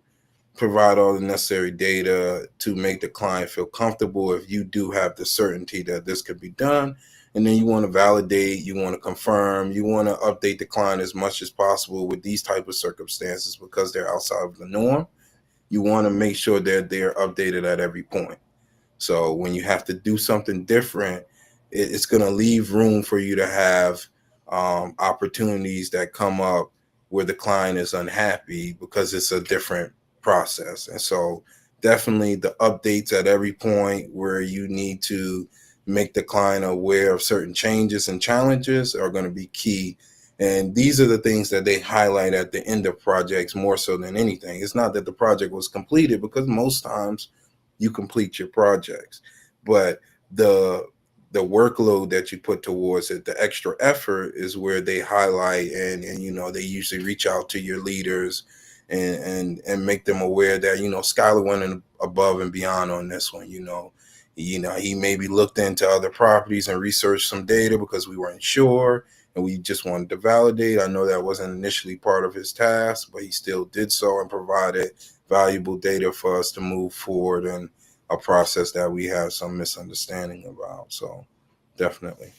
provide all the necessary data to make the client feel comfortable if you do have the certainty that this could be done. And then you want to validate, you want to confirm, you want to update the client as much as possible with these type of circumstances because they're outside of the norm. You want to make sure that they're updated at every point. So when you have to do something different, it's going to leave room for you to have opportunities that come up where the client is unhappy because it's a different process. And so definitely the updates at every point where you need to make the client aware of certain changes and challenges are going to be key. And these are the things that they highlight at the end of projects more so than anything. It's not that the project was completed, because most times you complete your projects, but the workload that you put towards it, the extra effort, is where they highlight, and they usually reach out to your leaders and make them aware that Skyler went above and beyond on this one. He maybe looked into other properties and researched some data because we weren't sure and we just wanted to validate. I know that wasn't initially part of his task, but he still did so and provided valuable data for us to move forward in a process that we have some misunderstanding about. So definitely.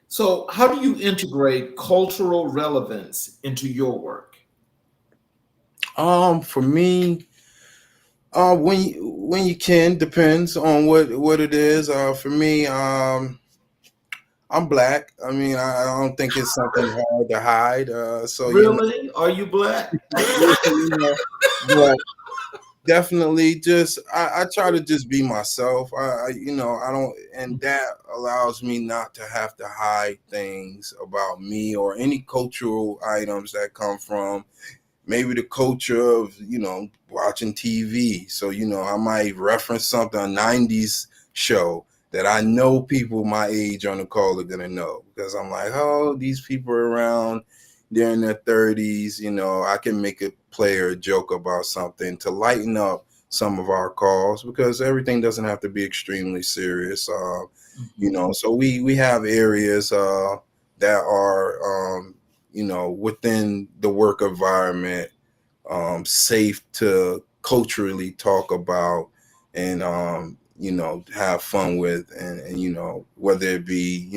So how do you integrate cultural relevance into your work? For me, When you can, depends on what it is. For me, I'm black. I mean, I don't think it's something hard to hide. So Really? Are you black? but definitely just I try to just be myself. I don't, and that allows me not to have to hide things about me or any cultural items that come from maybe the culture of watching TV. So I might reference something, a '90s show that I know people my age on the call are gonna know, because I'm like, oh, these people are around, they're in their 30s. I can make a play or a joke about something to lighten up some of our calls, because everything doesn't have to be extremely serious. So we have areas that are within the work environment, safe to culturally talk about and have fun with, and whether it be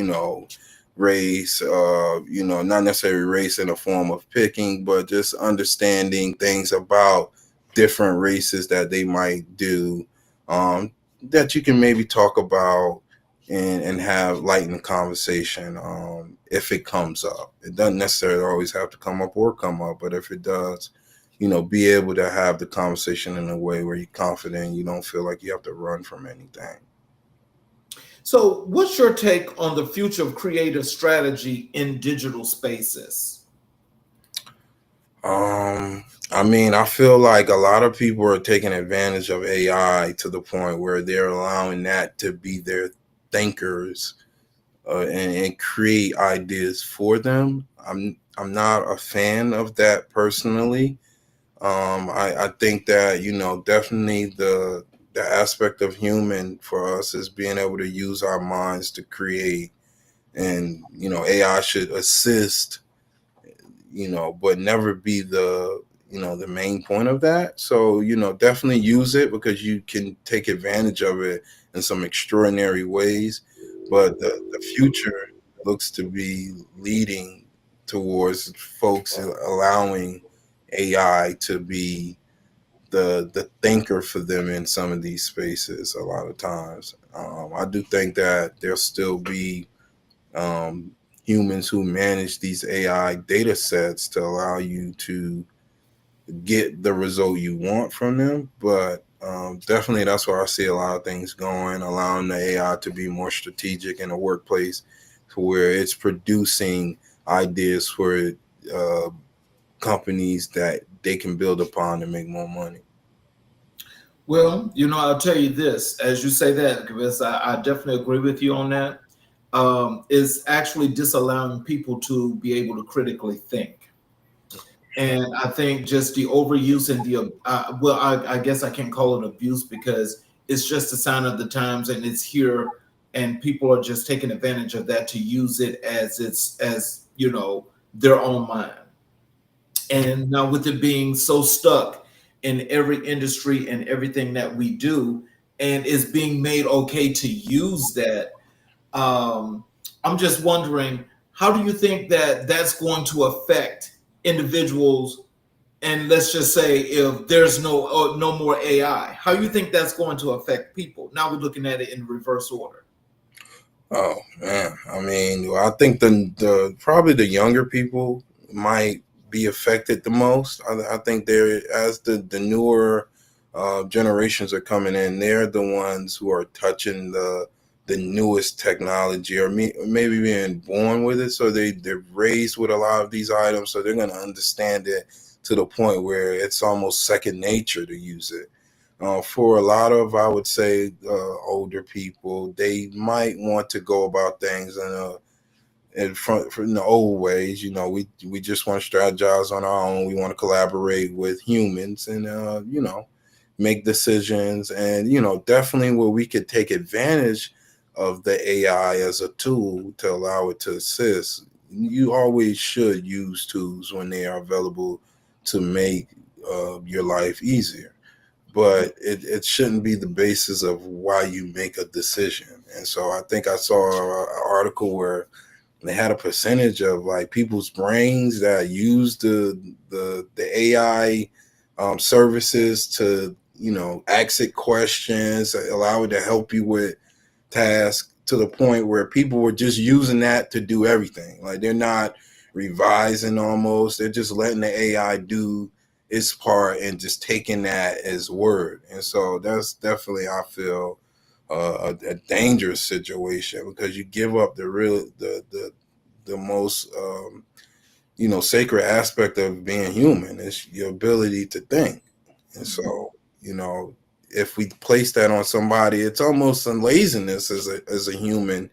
race, not necessarily race in a form of picking, but just understanding things about different races that they might do, that you can maybe talk about and have lighten the conversation, if it comes up. It doesn't necessarily always have to come up, but if it does, be able to have the conversation in a way where you're confident, you don't feel like you have to run from anything. So, what's your take on the future of creative strategy in digital spaces? I mean, I feel like a lot of people are taking advantage of AI to the point where they're allowing that to be their thinkers, and create ideas for them. I'm not a fan of that personally. I think that definitely the aspect of human for us is being able to use our minds to create, and AI should assist, but never be the main point of that. So definitely use it, because you can take advantage of it in some extraordinary ways. But the future looks to be leading towards folks allowing AI to be the thinker for them in some of these spaces. A lot of times, I do think that there'll still be um, humans who manage these AI data sets to allow you to get the result you want from them. But definitely, that's where I see a lot of things going, allowing the AI to be more strategic in the workplace, to where it's producing ideas for uh, companies that they can build upon to make more money. Well, I'll tell you this, as you say that, because I definitely agree with you on that. Is actually disallowing people to be able to critically think. And I think just the overuse and I guess I can't call it abuse, because it's just a sign of the times and it's here, and people are just taking advantage of that to use it as their own mind. And now, with it being so stuck in every industry and everything that we do, and is being made okay to use that, um, I'm just wondering, how do you think that that's going to affect individuals? And let's just say, if there's no more AI, how do you think that's going to affect people? Now we're looking at it in reverse order. Oh man, I mean, well, I think the probably the younger people might be affected the most. I think they're, as the newer generations are coming in, they're the ones who are touching the newest technology, or maybe being born with it. So they're raised with a lot of these items, so they're going to understand it to the point where it's almost second nature to use it. For a lot of, I would say, older people, they might want to go about things in the old ways. We just want to strategize on our own. We want to collaborate with humans, and make decisions. And definitely where we could take advantage of the AI as a tool to allow it to assist. You always should use tools when they are available to make your life easier, but it shouldn't be the basis of why you make a decision. And so I think I saw an article where they had a percentage of like people's brains that use the AI services to ask it questions, allow it to help you with tasks, to the point where people were just using that to do everything. Like, they're not revising almost. They're just letting the AI do its part and just taking that as word. And so that's definitely, I feel, a dangerous situation, because you give up the most sacred aspect of being human, is your ability to think. And so, if we place that on somebody, it's almost some laziness as a human,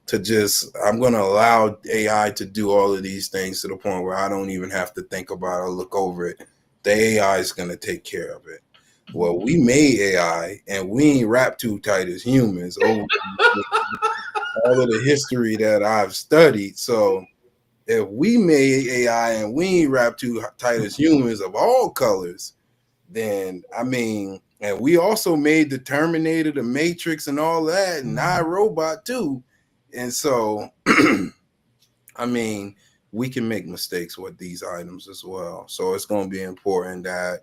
to just, I'm going to allow AI to do all of these things to the point where I don't even have to think about it or look over it. The AI is going to take care of it. Well, we made AI, and we ain't wrapped too tight as humans over all of the history that I've studied. So if we made AI and we ain't wrapped too tight as humans of all colors, then, I mean, and we also made the Terminator, the Matrix, and all that, and iRobot too. And so, I mean, we can make mistakes with these items as well. So it's going to be important that,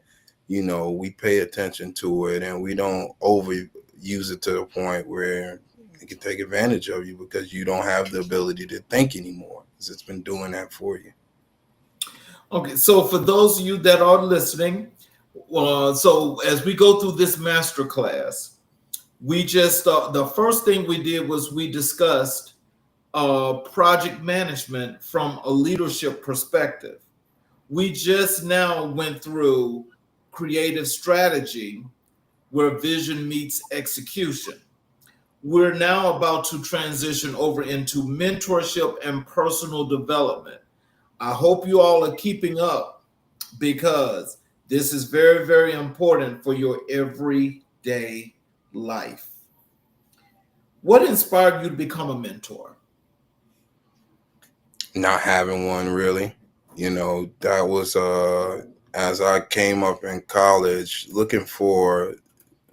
we pay attention to it, and we don't overuse it to the point where it can take advantage of you, because you don't have the ability to think anymore, because it's been doing that for you. Okay, so for those of you that are listening, so as we go through this master class, we just the first thing we did was we discussed project management from a leadership perspective. We just now went through creative strategy, where vision meets execution. We're now about to transition over into mentorship and personal development. I hope you all are keeping up, because this is very, very important for your everyday life. What inspired you to become a mentor? Not having one, really. That was as I came up in college, looking for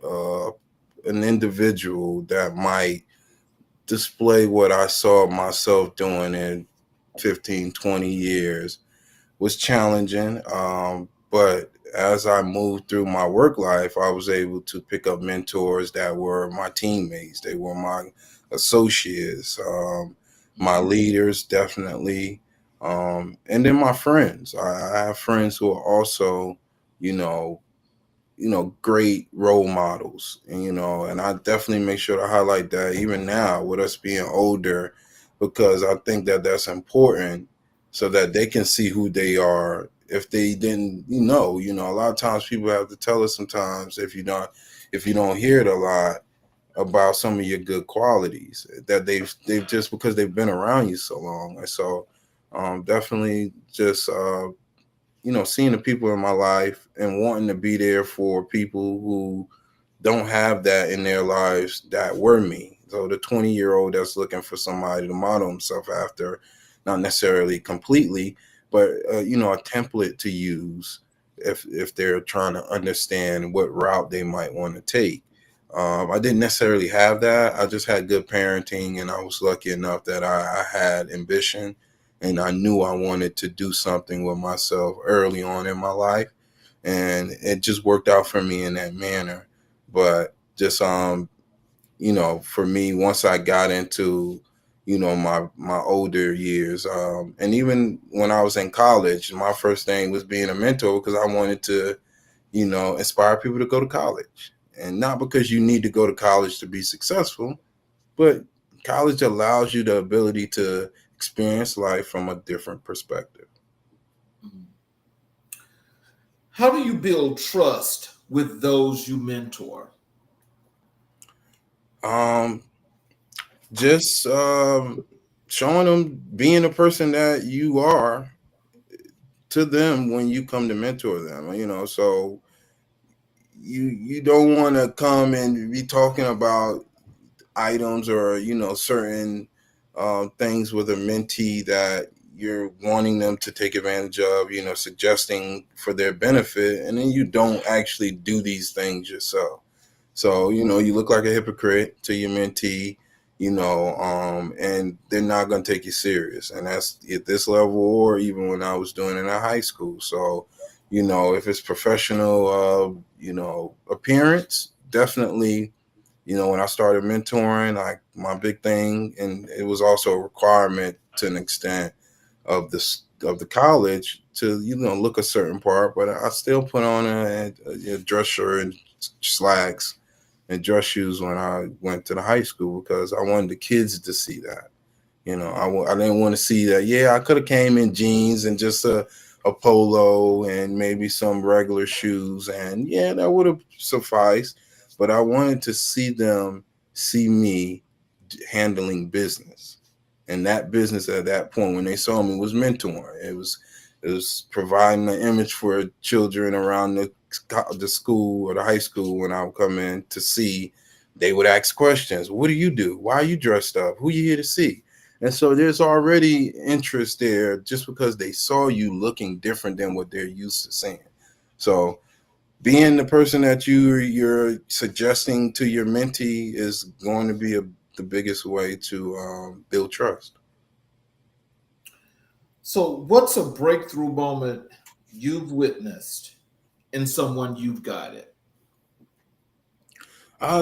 an individual that might display what I saw myself doing in 15, 20 years, was challenging. But as I moved through my work life, I was able to pick up mentors that were my teammates. They were my associates, my leaders, definitely. And then my friends. I have friends who are also, great role models, and I definitely make sure to highlight that even now with us being older, because I think that that's important, so that they can see who they are. If they didn't, a lot of times people have to tell us sometimes, if you don't hear it a lot, about some of your good qualities that they've just, because they've been around you so long. And so definitely just seeing the people in my life and wanting to be there for people who don't have that in their lives that were me. So the 20-year-old that's looking for somebody to model himself after, not necessarily completely, but a template to use if they're trying to understand what route they might want to take. I didn't necessarily have that. I just had good parenting, and I was lucky enough that I had ambition, and I knew I wanted to do something with myself early on in my life, and it just worked out for me in that manner. But just for me, once I got into my older years, and even when I was in college, my first thing was being a mentor, because I wanted to inspire people to go to college. And not because you need to go to college to be successful, but college allows you the ability to experience life from a different perspective. How do you build trust with those you mentor? Just showing them, being the person that you are to them when you come to mentor them. So you don't want to come and be talking about items or certain things with a mentee that you're wanting them to take advantage of, suggesting for their benefit, and then you don't actually do these things yourself. So you look like a hypocrite to your mentee, and they're not going to take you serious. And that's at this level, or even when I was doing it in high school. So If it's professional, appearance, definitely. When I started mentoring, like my big thing, and it was also a requirement to an extent of the college to look a certain part, but I still put on a dress shirt and slacks and dress shoes when I went to the high school because I wanted the kids to see that. I didn't want to see that. Yeah, I could have came in jeans and just a polo and maybe some regular shoes, and yeah, that would have sufficed. But I wanted to see them see me handling business, and that business at that point when they saw me was mentoring. It was providing an image for children around the school or the high school. When I would come in to see, they would ask questions. What do you do? Why are you dressed up? Who are you here to see? And so there's already interest there just because they saw you looking different than what they're used to seeing. So being the person that you're suggesting to your mentee is going to be the biggest way to build trust. So, what's a breakthrough moment you've witnessed in someone you've guided?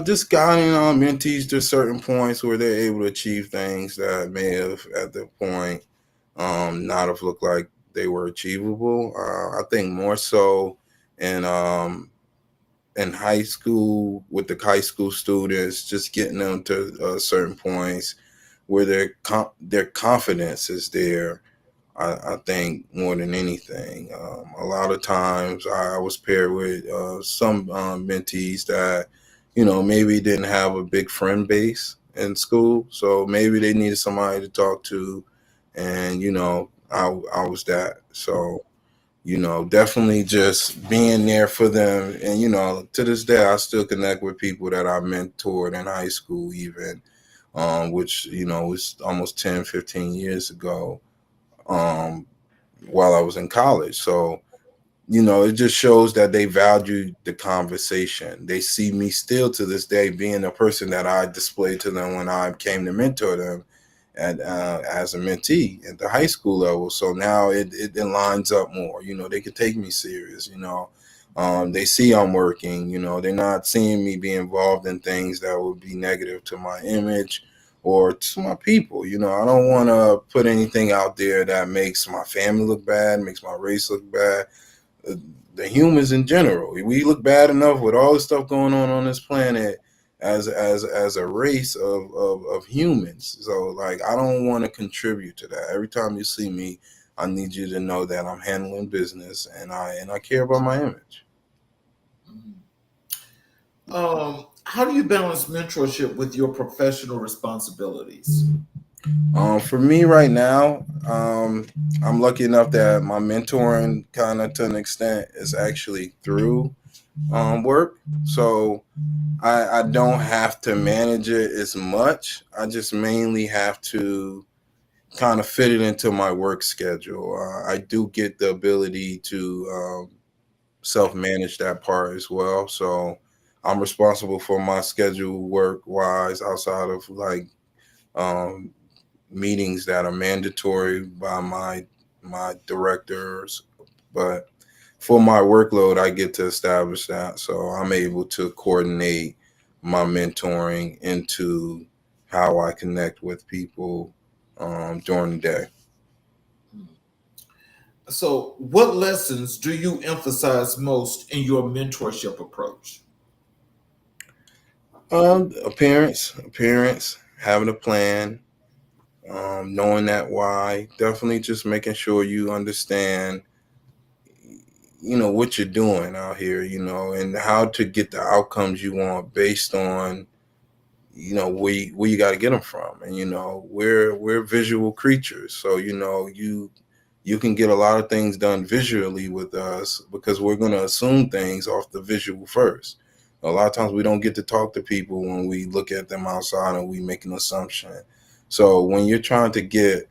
Just guiding mentees to certain points where they're able to achieve things that may have at that point not have looked like they were achievable. I think more so in in high school with the high school students, just getting them to certain points where their confidence is there. I think more than anything, a lot of times I was paired with some mentees that maybe didn't have a big friend base in school, so maybe they needed somebody to talk to, and I was that. So definitely just being there for them. And, to this day, I still connect with people that I mentored in high school, even, which, was almost 10, 15 years ago, um, while I was in college. So, it just shows that they value the conversation. They see me still to this day being a person that I displayed to them when I came to mentor them as a mentee at the high school level. So now it lines up more. They can take me serious. They see I'm working. They're not seeing me be involved in things that would be negative to my image or to my people. I don't want to put anything out there that makes my family look bad, makes my race look bad. The humans in general, we look bad enough with all the stuff going on this planet as a race of humans. So like I don't want to contribute to that. Every time you see me, I need you to know that I'm handling business and I care about my image. How do you balance mentorship with your professional responsibilities? For me right now, I'm lucky enough that my mentoring kind of to an extent is actually through work. So I don't have to manage it as much. I just mainly have to kind of fit it into my work schedule. I do get the ability to self-manage that part as well. So I'm responsible for my schedule work-wise outside of like um, meetings that are mandatory by my directors. But for my workload, I get to establish that. So I'm able to coordinate my mentoring into how I connect with people during the day. So, what lessons do you emphasize most in your mentorship approach? Appearance, having a plan, knowing that why, definitely just making sure you understand, what you're doing out here, and how to get the outcomes you want based on where you got to get them from. And we're visual creatures, so you can get a lot of things done visually with us because we're going to assume things off the visual first. A lot of times we don't get to talk to people when we look at them outside and we make an assumption. So when you're trying to get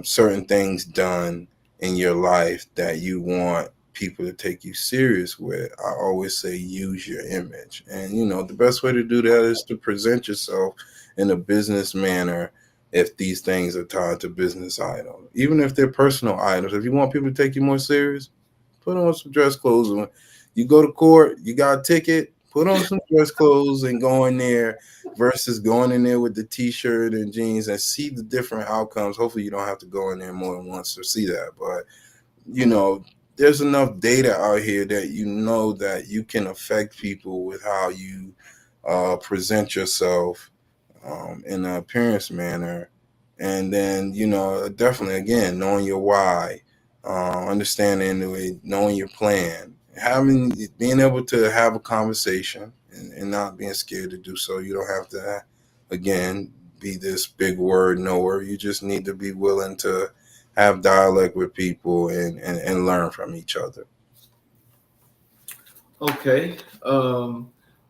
certain things done in your life that you want people to take you serious with, I always say use your image. And the best way to do that is to present yourself in a business manner if these things are tied to business items. Even if they're personal items, if you want people to take you more serious, Put on some dress clothes. When you go to court, you got a ticket, put on some dress clothes and go in there versus going in there with the t-shirt and jeans and see the different outcomes. Hopefully you don't have to go in there more than once to see that. But, there's enough data out here that that you can affect people with how you present yourself in an appearance manner. And then, definitely, again, knowing your why, understanding the way, knowing your plan, being able to have a conversation and not being scared to do so. You don't have to, again, be this big word knower. You just need to be willing to have dialogue with people and learn from each other. Okay.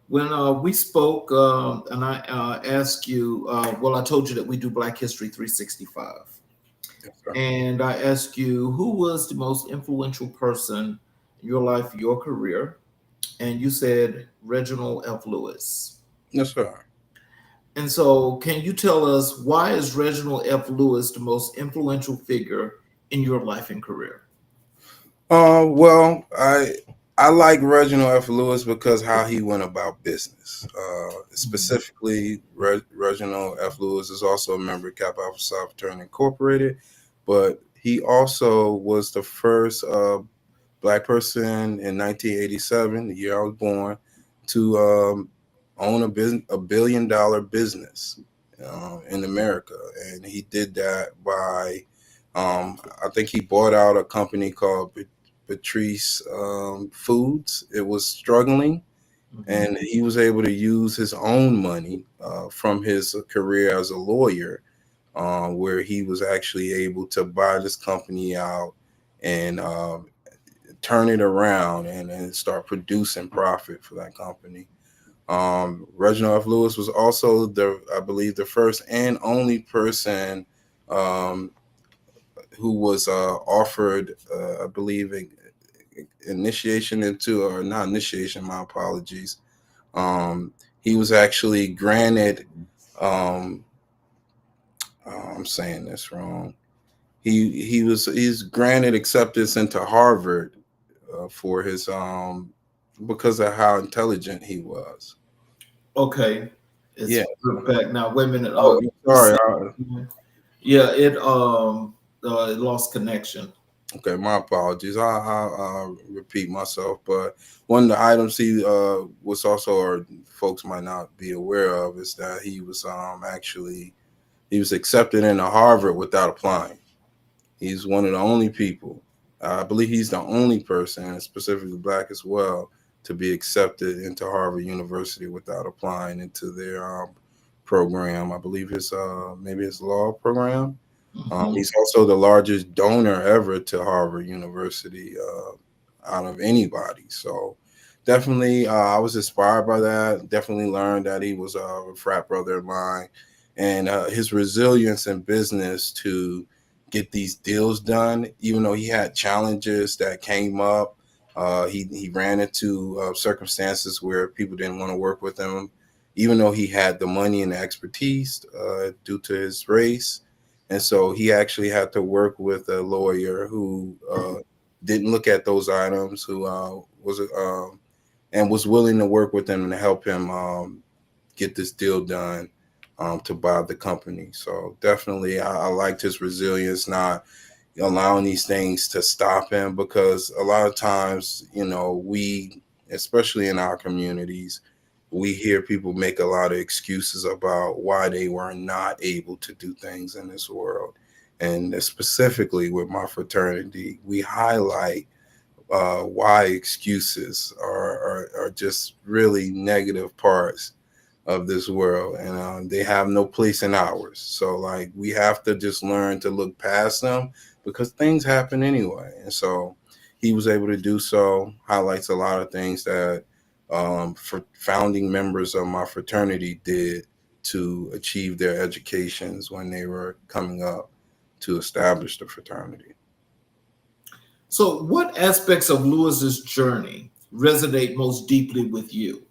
When we spoke, and I asked you, I told you that we do Black History 365. Yes, sir. And I asked you, who was the most influential person in your life, your career? And you said Reginald F. Lewis. Yes, sir. And so, can you tell us, why is Reginald F. Lewis the most influential figure in your life and career? Well, I like Reginald F. Lewis because how he went about business. Specifically, Reginald F. Lewis is also a member of Kappa Alpha Psi Fraternity Incorporated, but he also was the first Black person in 1987, the year I was born, to own a $1 billion business in America, and he did that by I think he bought out a company called Patrice Foods. It was struggling, and he was able to use his own money from his career as a lawyer, where he was actually able to buy this company out and turn it around and start producing profit for that company. Reginald F. Lewis was also I believe, the first and only person who was offered, I believe, initiation into, or not initiation, my apologies. He was actually granted, I'm saying this wrong. He's granted acceptance into Harvard for his because of how intelligent he was. Okay. It's Yeah. back now. Wait a minute. Oh, sorry. Yeah, it lost connection. Okay, my apologies. I'll repeat myself, but one of the items he was also, or folks might not be aware of, is that he was he was accepted into Harvard without applying. He's one of the only people. I believe he's the only person, and specifically Black as well, to be accepted into Harvard University without applying into their program. I believe it's maybe his law program. He's also the largest donor ever to Harvard University out of anybody. So definitely, I was inspired by that. Definitely learned that he was a frat brother of mine, and his resilience in business to get these deals done, even though he had challenges that came up. He ran into circumstances where people didn't want to work with him, even though he had the money and the expertise due to his race. And so he actually had to work with a lawyer who didn't look at those items, who was willing to work with him and to help him get this deal done to buy the company. So definitely, I liked his resilience, not allowing these things to stop him, because a lot of times, we, especially in our communities, we hear people make a lot of excuses about why they were not able to do things in this world. And specifically with my fraternity, we highlight why excuses are just really negative parts of this world, and they have no place in ours. So like, we have to just learn to look past them, because things happen anyway. And so he was able to do so. Highlights a lot of things that for founding members of my fraternity did to achieve their educations when they were coming up to establish the fraternity. So, what aspects of Lewis's journey resonate most deeply with you?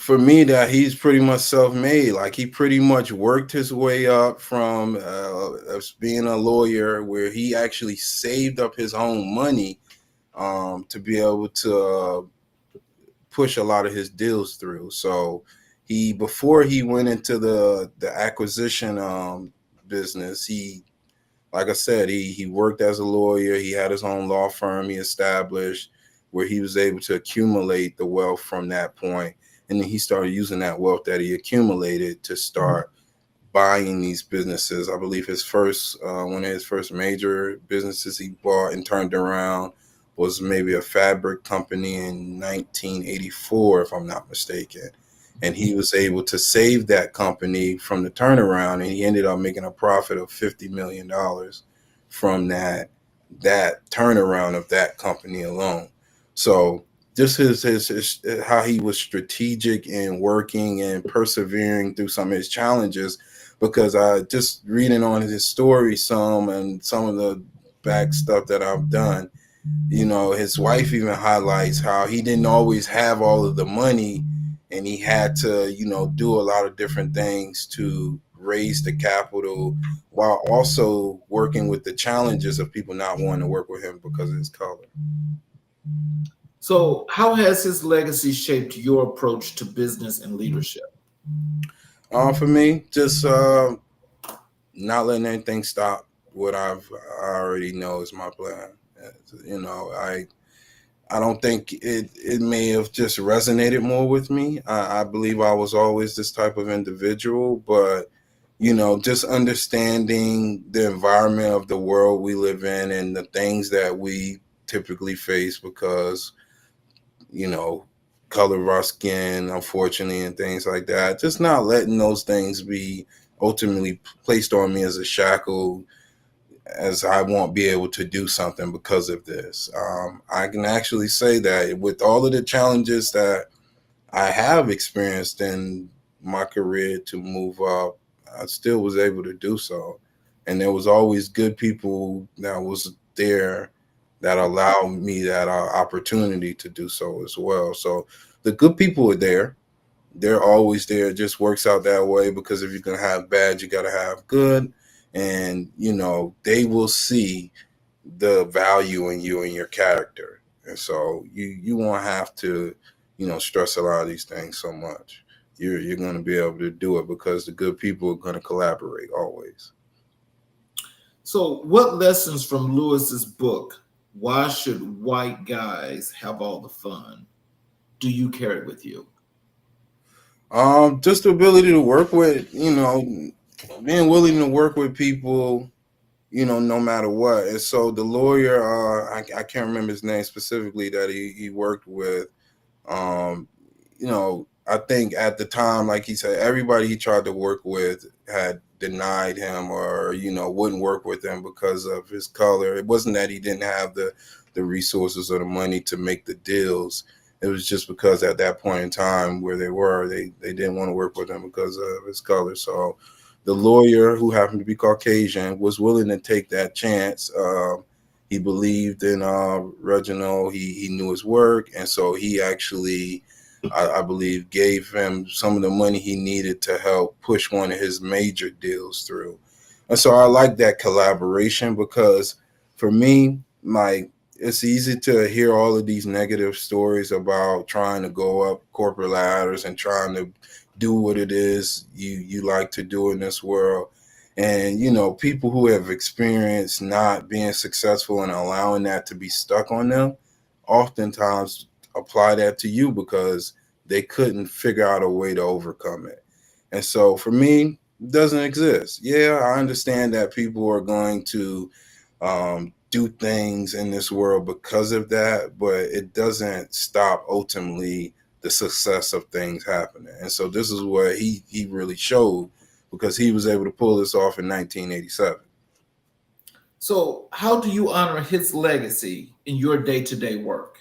for me, that he's pretty much self-made. Like he pretty much worked his way up from as being a lawyer, where he actually saved up his own money to be able to push a lot of his deals through. So he, before he went into the acquisition business, he, like I said, he worked as a lawyer. He had his own law firm he established, where he was able to accumulate the wealth from that point. And then he started using that wealth that he accumulated to start buying these businesses. I believe his first, one of his first major businesses he bought and turned around was maybe a fabric company in 1984, if I'm not mistaken. And he was able to save that company from the turnaround, and he ended up making a profit of $50 million from that turnaround of that company alone. So just his how he was strategic in working and persevering through some of his challenges, because I just reading on his story some and some of the back stuff that I've done, you know, his wife even highlights how he didn't always have all of the money, and he had to, you know, do a lot of different things to raise the capital, while also working with the challenges of people not wanting to work with him because of his color. So, how has his legacy shaped your approach to business and leadership? For me, just not letting anything stop what I already know is my plan. You know, I don't think it may have just resonated more with me. I believe I was always this type of individual, but you know, just understanding the environment of the world we live in and the things that we typically face because, you know, color of our skin, unfortunately, and things like that. Just not letting those things be ultimately placed on me as a shackle, as I won't be able to do something because of this. I can actually say that with all of the challenges that I have experienced in my career to move up, I still was able to do so. And there was always good people that was there that allowed me that opportunity to do so as well. So the good people are there. They're always there. It just works out that way, because if you're going to have bad, you got to have good. And, you know, they will see the value in you and your character. And so you won't have to, you know, stress a lot of these things so much. You're going to be able to do it because the good people are going to collaborate always. So, what lessons from Lewis's book, Why Should White Guys Have All the Fun, do you carry with you? Just the ability to work with, you know, being willing to work with people, you know, no matter what. And so the lawyer, I can't remember his name specifically that he worked with. You know, I think at the time, like he said, everybody he tried to work with had denied him, or, you know, wouldn't work with him because of his color. It wasn't that he didn't have the resources or the money to make the deals. It was just because at that point in time where they were, they didn't want to work with him because of his color. So the lawyer, who happened to be Caucasian, was willing to take that chance. He believed in Reginald. He knew his work, and so he actually, I believe, gave him some of the money he needed to help push one of his major deals through. And so I like that collaboration, because for me, like, it's easy to hear all of these negative stories about trying to go up corporate ladders and trying to do what it is you like to do in this world. And, you know, people who have experienced not being successful and allowing that to be stuck on them oftentimes apply that to you because they couldn't figure out a way to overcome it. And so for me, it doesn't exist. Yeah, I understand that people are going to do things in this world because of that, but it doesn't stop ultimately the success of things happening. And so this is what he really showed, because he was able to pull this off in 1987. So, how do you honor his legacy in your day-to-day work?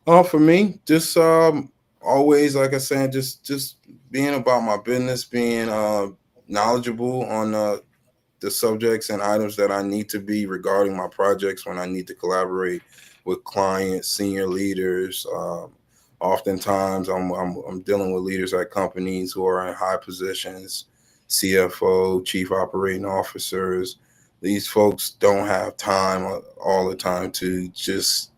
For me, just always, like I said, just being about my business, being knowledgeable on the subjects and items that I need to be regarding my projects when I need to collaborate with clients, senior leaders, Oftentimes, I'm dealing with leaders at companies who are in high positions, CFO, chief operating officers. These folks don't have time all the time to just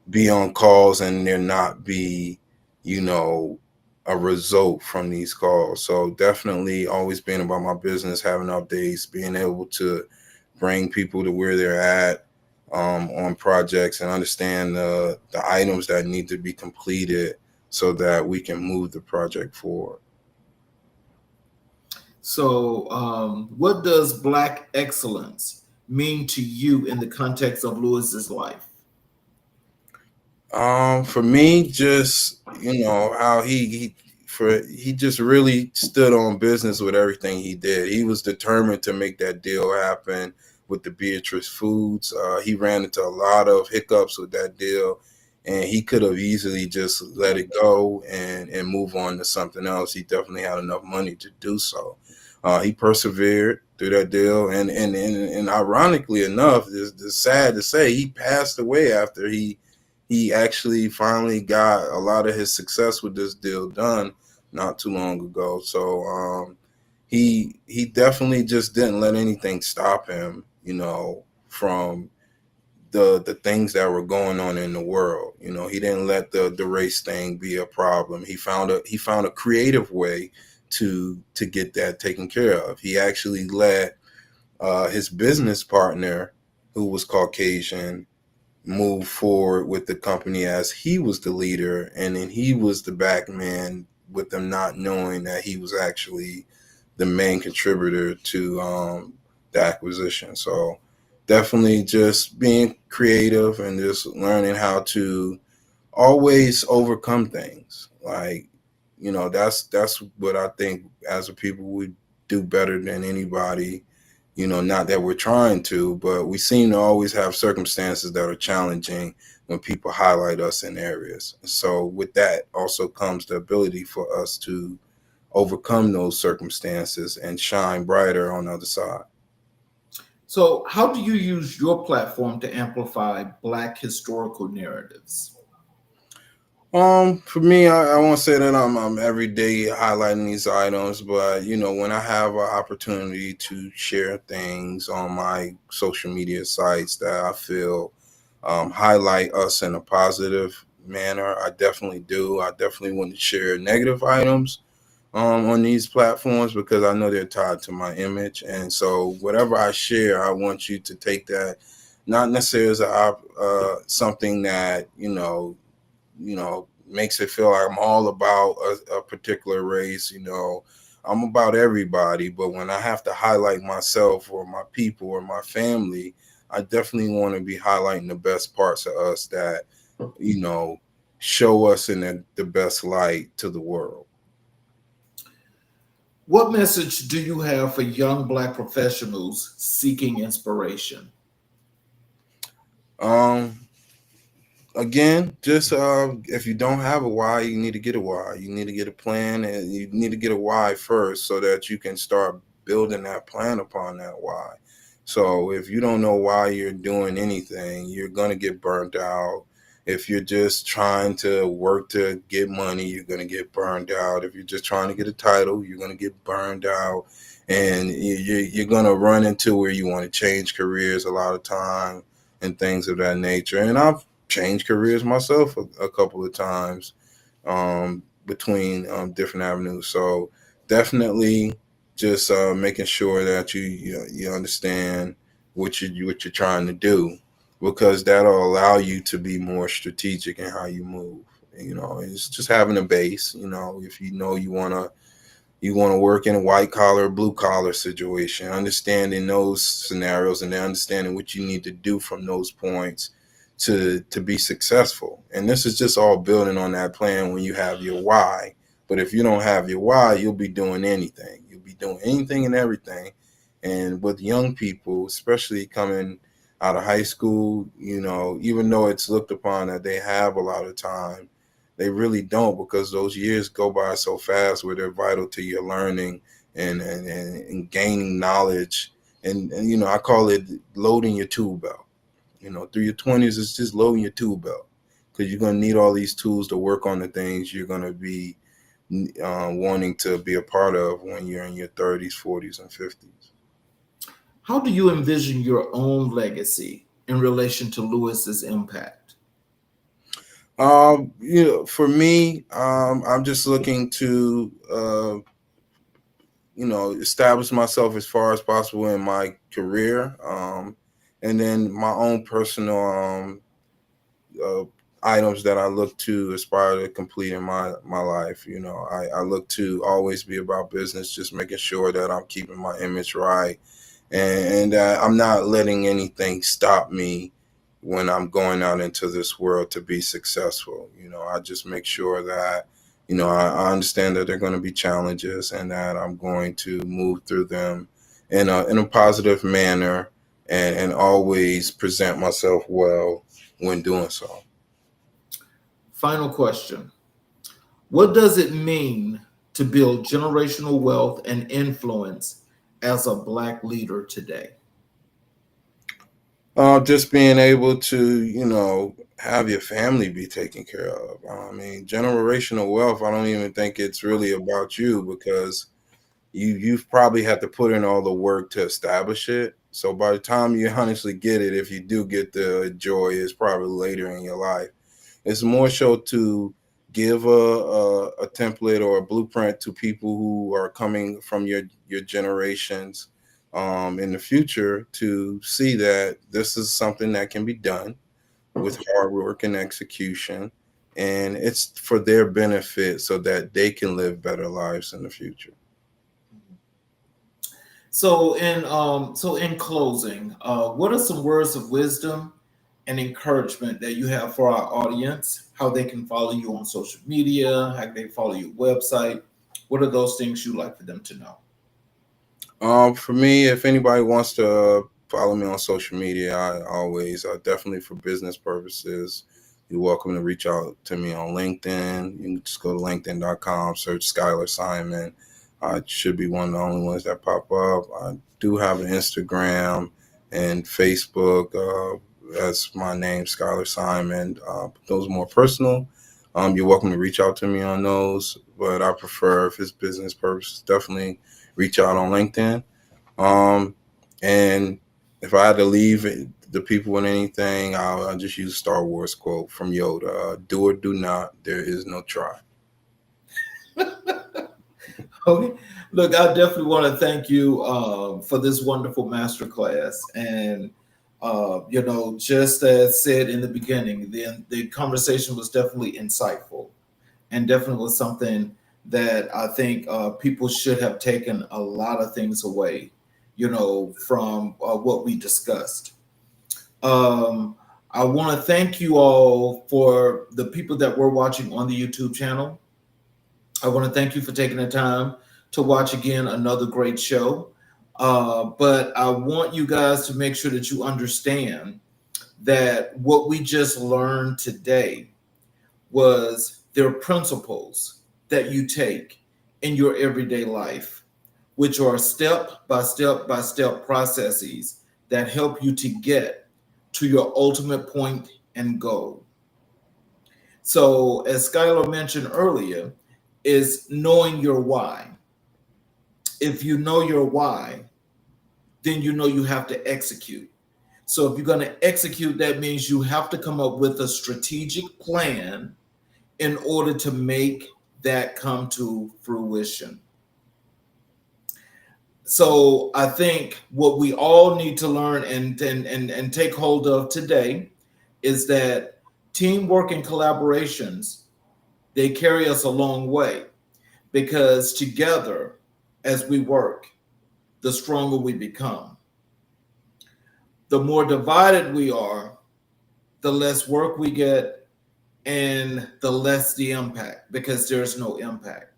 be on calls and there not be, you know, a result from these calls. So definitely always being about my business, having updates, being able to bring people to where they're at on projects and understand the items that need to be completed so that we can move the project forward. So, what does Black excellence mean to you in the context of Lewis's life? For me, just how he just really stood on business with everything he did. He was determined to make that deal happen with the Beatrice Foods. He ran into a lot of hiccups with that deal, and he could have easily just let it go and move on to something else. He definitely had enough money to do so. He persevered through that deal, and ironically enough, it's sad to say he passed away after he actually finally got a lot of his success with this deal done not too long ago. So he definitely just didn't let anything stop him, from the things that were going on in the world. He didn't let the race thing be a problem. He found a creative way to get that taken care of. He actually let his business partner, who was Caucasian, move forward with the company as he was the leader, and then he was the back man, with them not knowing that he was actually the main contributor to the acquisition. So definitely just being creative and just learning how to always overcome things. Like, that's what I think as a people we do better than anybody. Not that we're trying to, but we seem to always have circumstances that are challenging when people highlight us in areas. So with that also comes the ability for us to overcome those circumstances and shine brighter on the other side. So, how do you use your platform to amplify Black historical narratives? For me, I won't say that I'm every day highlighting these items, but when I have an opportunity to share things on my social media sites that I feel highlight us in a positive manner, I definitely do. I definitely want to share negative items on these platforms because I know they're tied to my image, and so whatever I share, I want you to take that not necessarily as something that makes it feel like I'm all about a particular race. I'm about everybody, but when I have to highlight myself or my people or my family, I definitely want to be highlighting the best parts of us that, show us in the best light to the world. What message do you have for young Black professionals seeking inspiration? Um, Again, just if you don't have a why, you need to get a why. You need to get a plan, and you need to get a why first so that you can start building that plan upon that why. So if you don't know why you're doing anything, you're going to get burnt out. If you're just trying to work to get money, you're going to get burned out. If you're just trying to get a title, you're going to get burned out. And you're going to run into where you want to change careers a lot of time and things of that nature. And I've changed careers myself a couple of times between different avenues. So definitely just making sure that you understand what you're trying to do, because that'll allow you to be more strategic in how you move. It's just having a base. If you want to work in a white collar, blue collar situation, understanding those scenarios and then understanding what you need to do from those points to be successful. And this is just all building on that plan when you have your why. But if you don't have your why, you'll be doing anything. You'll be doing anything and everything. And with young people, especially coming out of high school, even though it's looked upon that they have a lot of time, they really don't, because those years go by so fast where they're vital to your learning and gaining knowledge. And I call it loading your tool belt. Through your 20s, it's just loading your tool belt, because you're going to need all these tools to work on the things you're going to be wanting to be a part of when you're in your 30s, 40s, and 50s. How do you envision your own legacy in relation to Lewis's impact? For me, I'm just looking to, establish myself as far as possible in my career, and then my own personal uh, items that I look to aspire to complete in my life. I look to always be about business, just making sure that I'm keeping my image right, and I'm not letting anything stop me when I'm going out into this world to be successful. I just make sure that, I understand that there are going to be challenges and that I'm going to move through them in a positive manner, and always present myself well when doing so. Final question. What does it mean to build generational wealth and influence as a Black leader today? Just being able to, have your family be taken care of. I mean, generational wealth, I don't even think it's really about you, because you've probably had to put in all the work to establish it. So by the time you honestly get it, if you do get the joy, it's probably later in your life. It's more so to give a template or a blueprint to people who are coming from your generations in the future, to see that this is something that can be done with hard work and execution, and it's for their benefit so that they can live better lives in the future. So in closing, what are some words of wisdom and encouragement that you have for our audience? How they can follow you on social media? How they follow your website? What are those things you'd like for them to know? For me, if anybody wants to follow me on social media, I always, definitely for business purposes, you're welcome to reach out to me on LinkedIn. You can just go to linkedin.com, search Skyler Simon. I should be one of the only ones that pop up. I do have an Instagram and Facebook. That's my name, Skyler Simon. Those are more personal. You're welcome to reach out to me on those, but I prefer, if it's business purposes, definitely reach out on LinkedIn. And if I had to leave the people with anything, I'll just use a Star Wars quote from Yoda: "Do or do not. There is no try." Okay. Look, I definitely want to thank you for this wonderful masterclass. And, just as said in the beginning, the conversation was definitely insightful, and definitely was something that I think people should have taken a lot of things away, from what we discussed. I want to thank you all, for the people that were watching on the YouTube channel. I want to thank you for taking the time to watch again another great show. But I want you guys to make sure that you understand that what we just learned today was there are principles that you take in your everyday life, which are step by step by step processes that help you to get to your ultimate point and goal. So, as Skylar mentioned earlier, is knowing your why. If you know your why, then you know you have to execute. So if you're going to execute, that means you have to come up with a strategic plan in order to make that come to fruition. So I think what we all need to learn and take hold of today is that teamwork and collaborations, they carry us a long way, because together, as we work, the stronger we become. The more divided we are, the less work we get, and the less the impact, because there's no impact.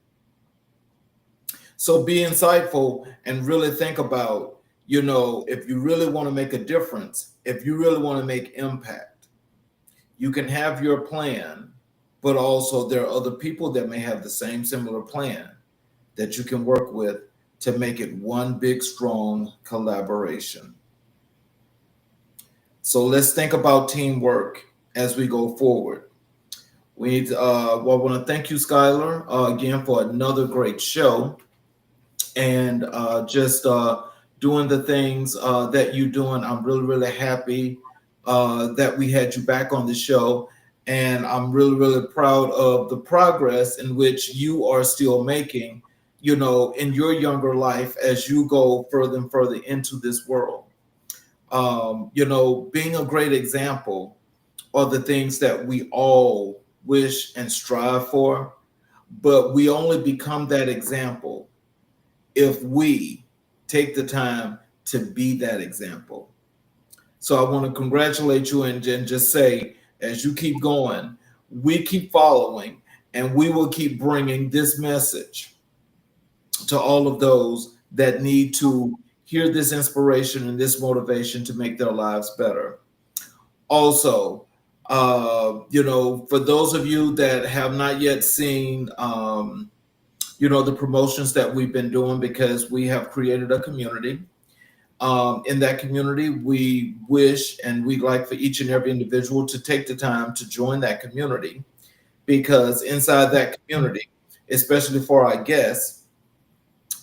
So be insightful and really think about, if you really want to make a difference, if you really want to make impact, you can have your plan, but also there are other people that may have the same similar plan that you can work with to make it one big, strong collaboration. So let's think about teamwork as we go forward. We need to, well, I want to thank you, Skyler, again for another great show, and just doing the things that you're doing. I'm really, really happy that we had you back on the show, and I'm really, really proud of the progress in which you are still making, you know, in your younger life as you go further and further into this world. You know, being a great example are the things that we all wish and strive for, but we only become that example if we take the time to be that example. So I want to congratulate you and just say, as you keep going, we keep following, and we will keep bringing this message to all of those that need to hear this inspiration and this motivation to make their lives better. Also, you know, for those of you that have not yet seen, you know, the promotions that we've been doing, because we have created a community. In that community, we wish and we'd like for each and every individual to take the time to join that community, because inside that community, especially for our guests,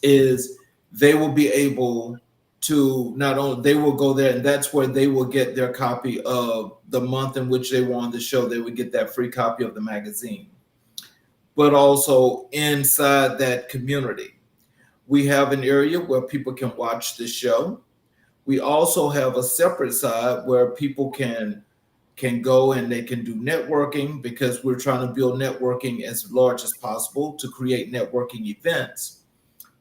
is they will be able to not only they will go there, and that's where they will get their copy of the month in which they were on the show. They would get that free copy of the magazine. But also inside that community, we have an area where people can watch the show. We also have a separate side where people can go and they can do networking, because we're trying to build networking as large as possible to create networking events.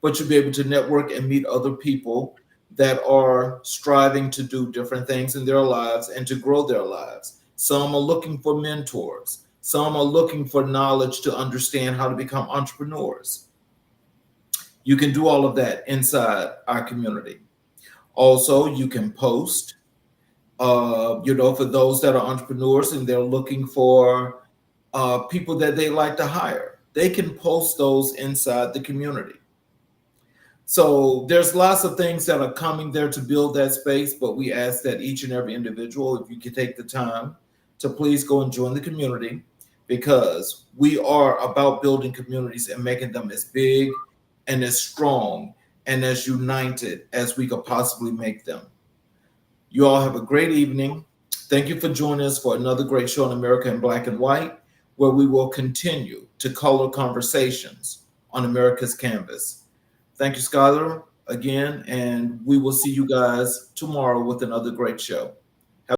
But you'll be able to network and meet other people that are striving to do different things in their lives and to grow their lives. Some are looking for mentors. Some are looking for knowledge to understand how to become entrepreneurs. You can do all of that inside our community. Also, you can post, you know, for those that are entrepreneurs and they're looking for people that they like to hire, they can post those inside the community. So there's lots of things that are coming there to build that space, but we ask that each and every individual, if you can take the time to please go and join the community, because we are about building communities and making them as big and as strong and as united as we could possibly make them. You all have a great evening. Thank you for joining us for another great show on America in Black and White, where we will continue to color conversations on America's canvas. Thank you, Skyler, again, and we will see you guys tomorrow with another great show.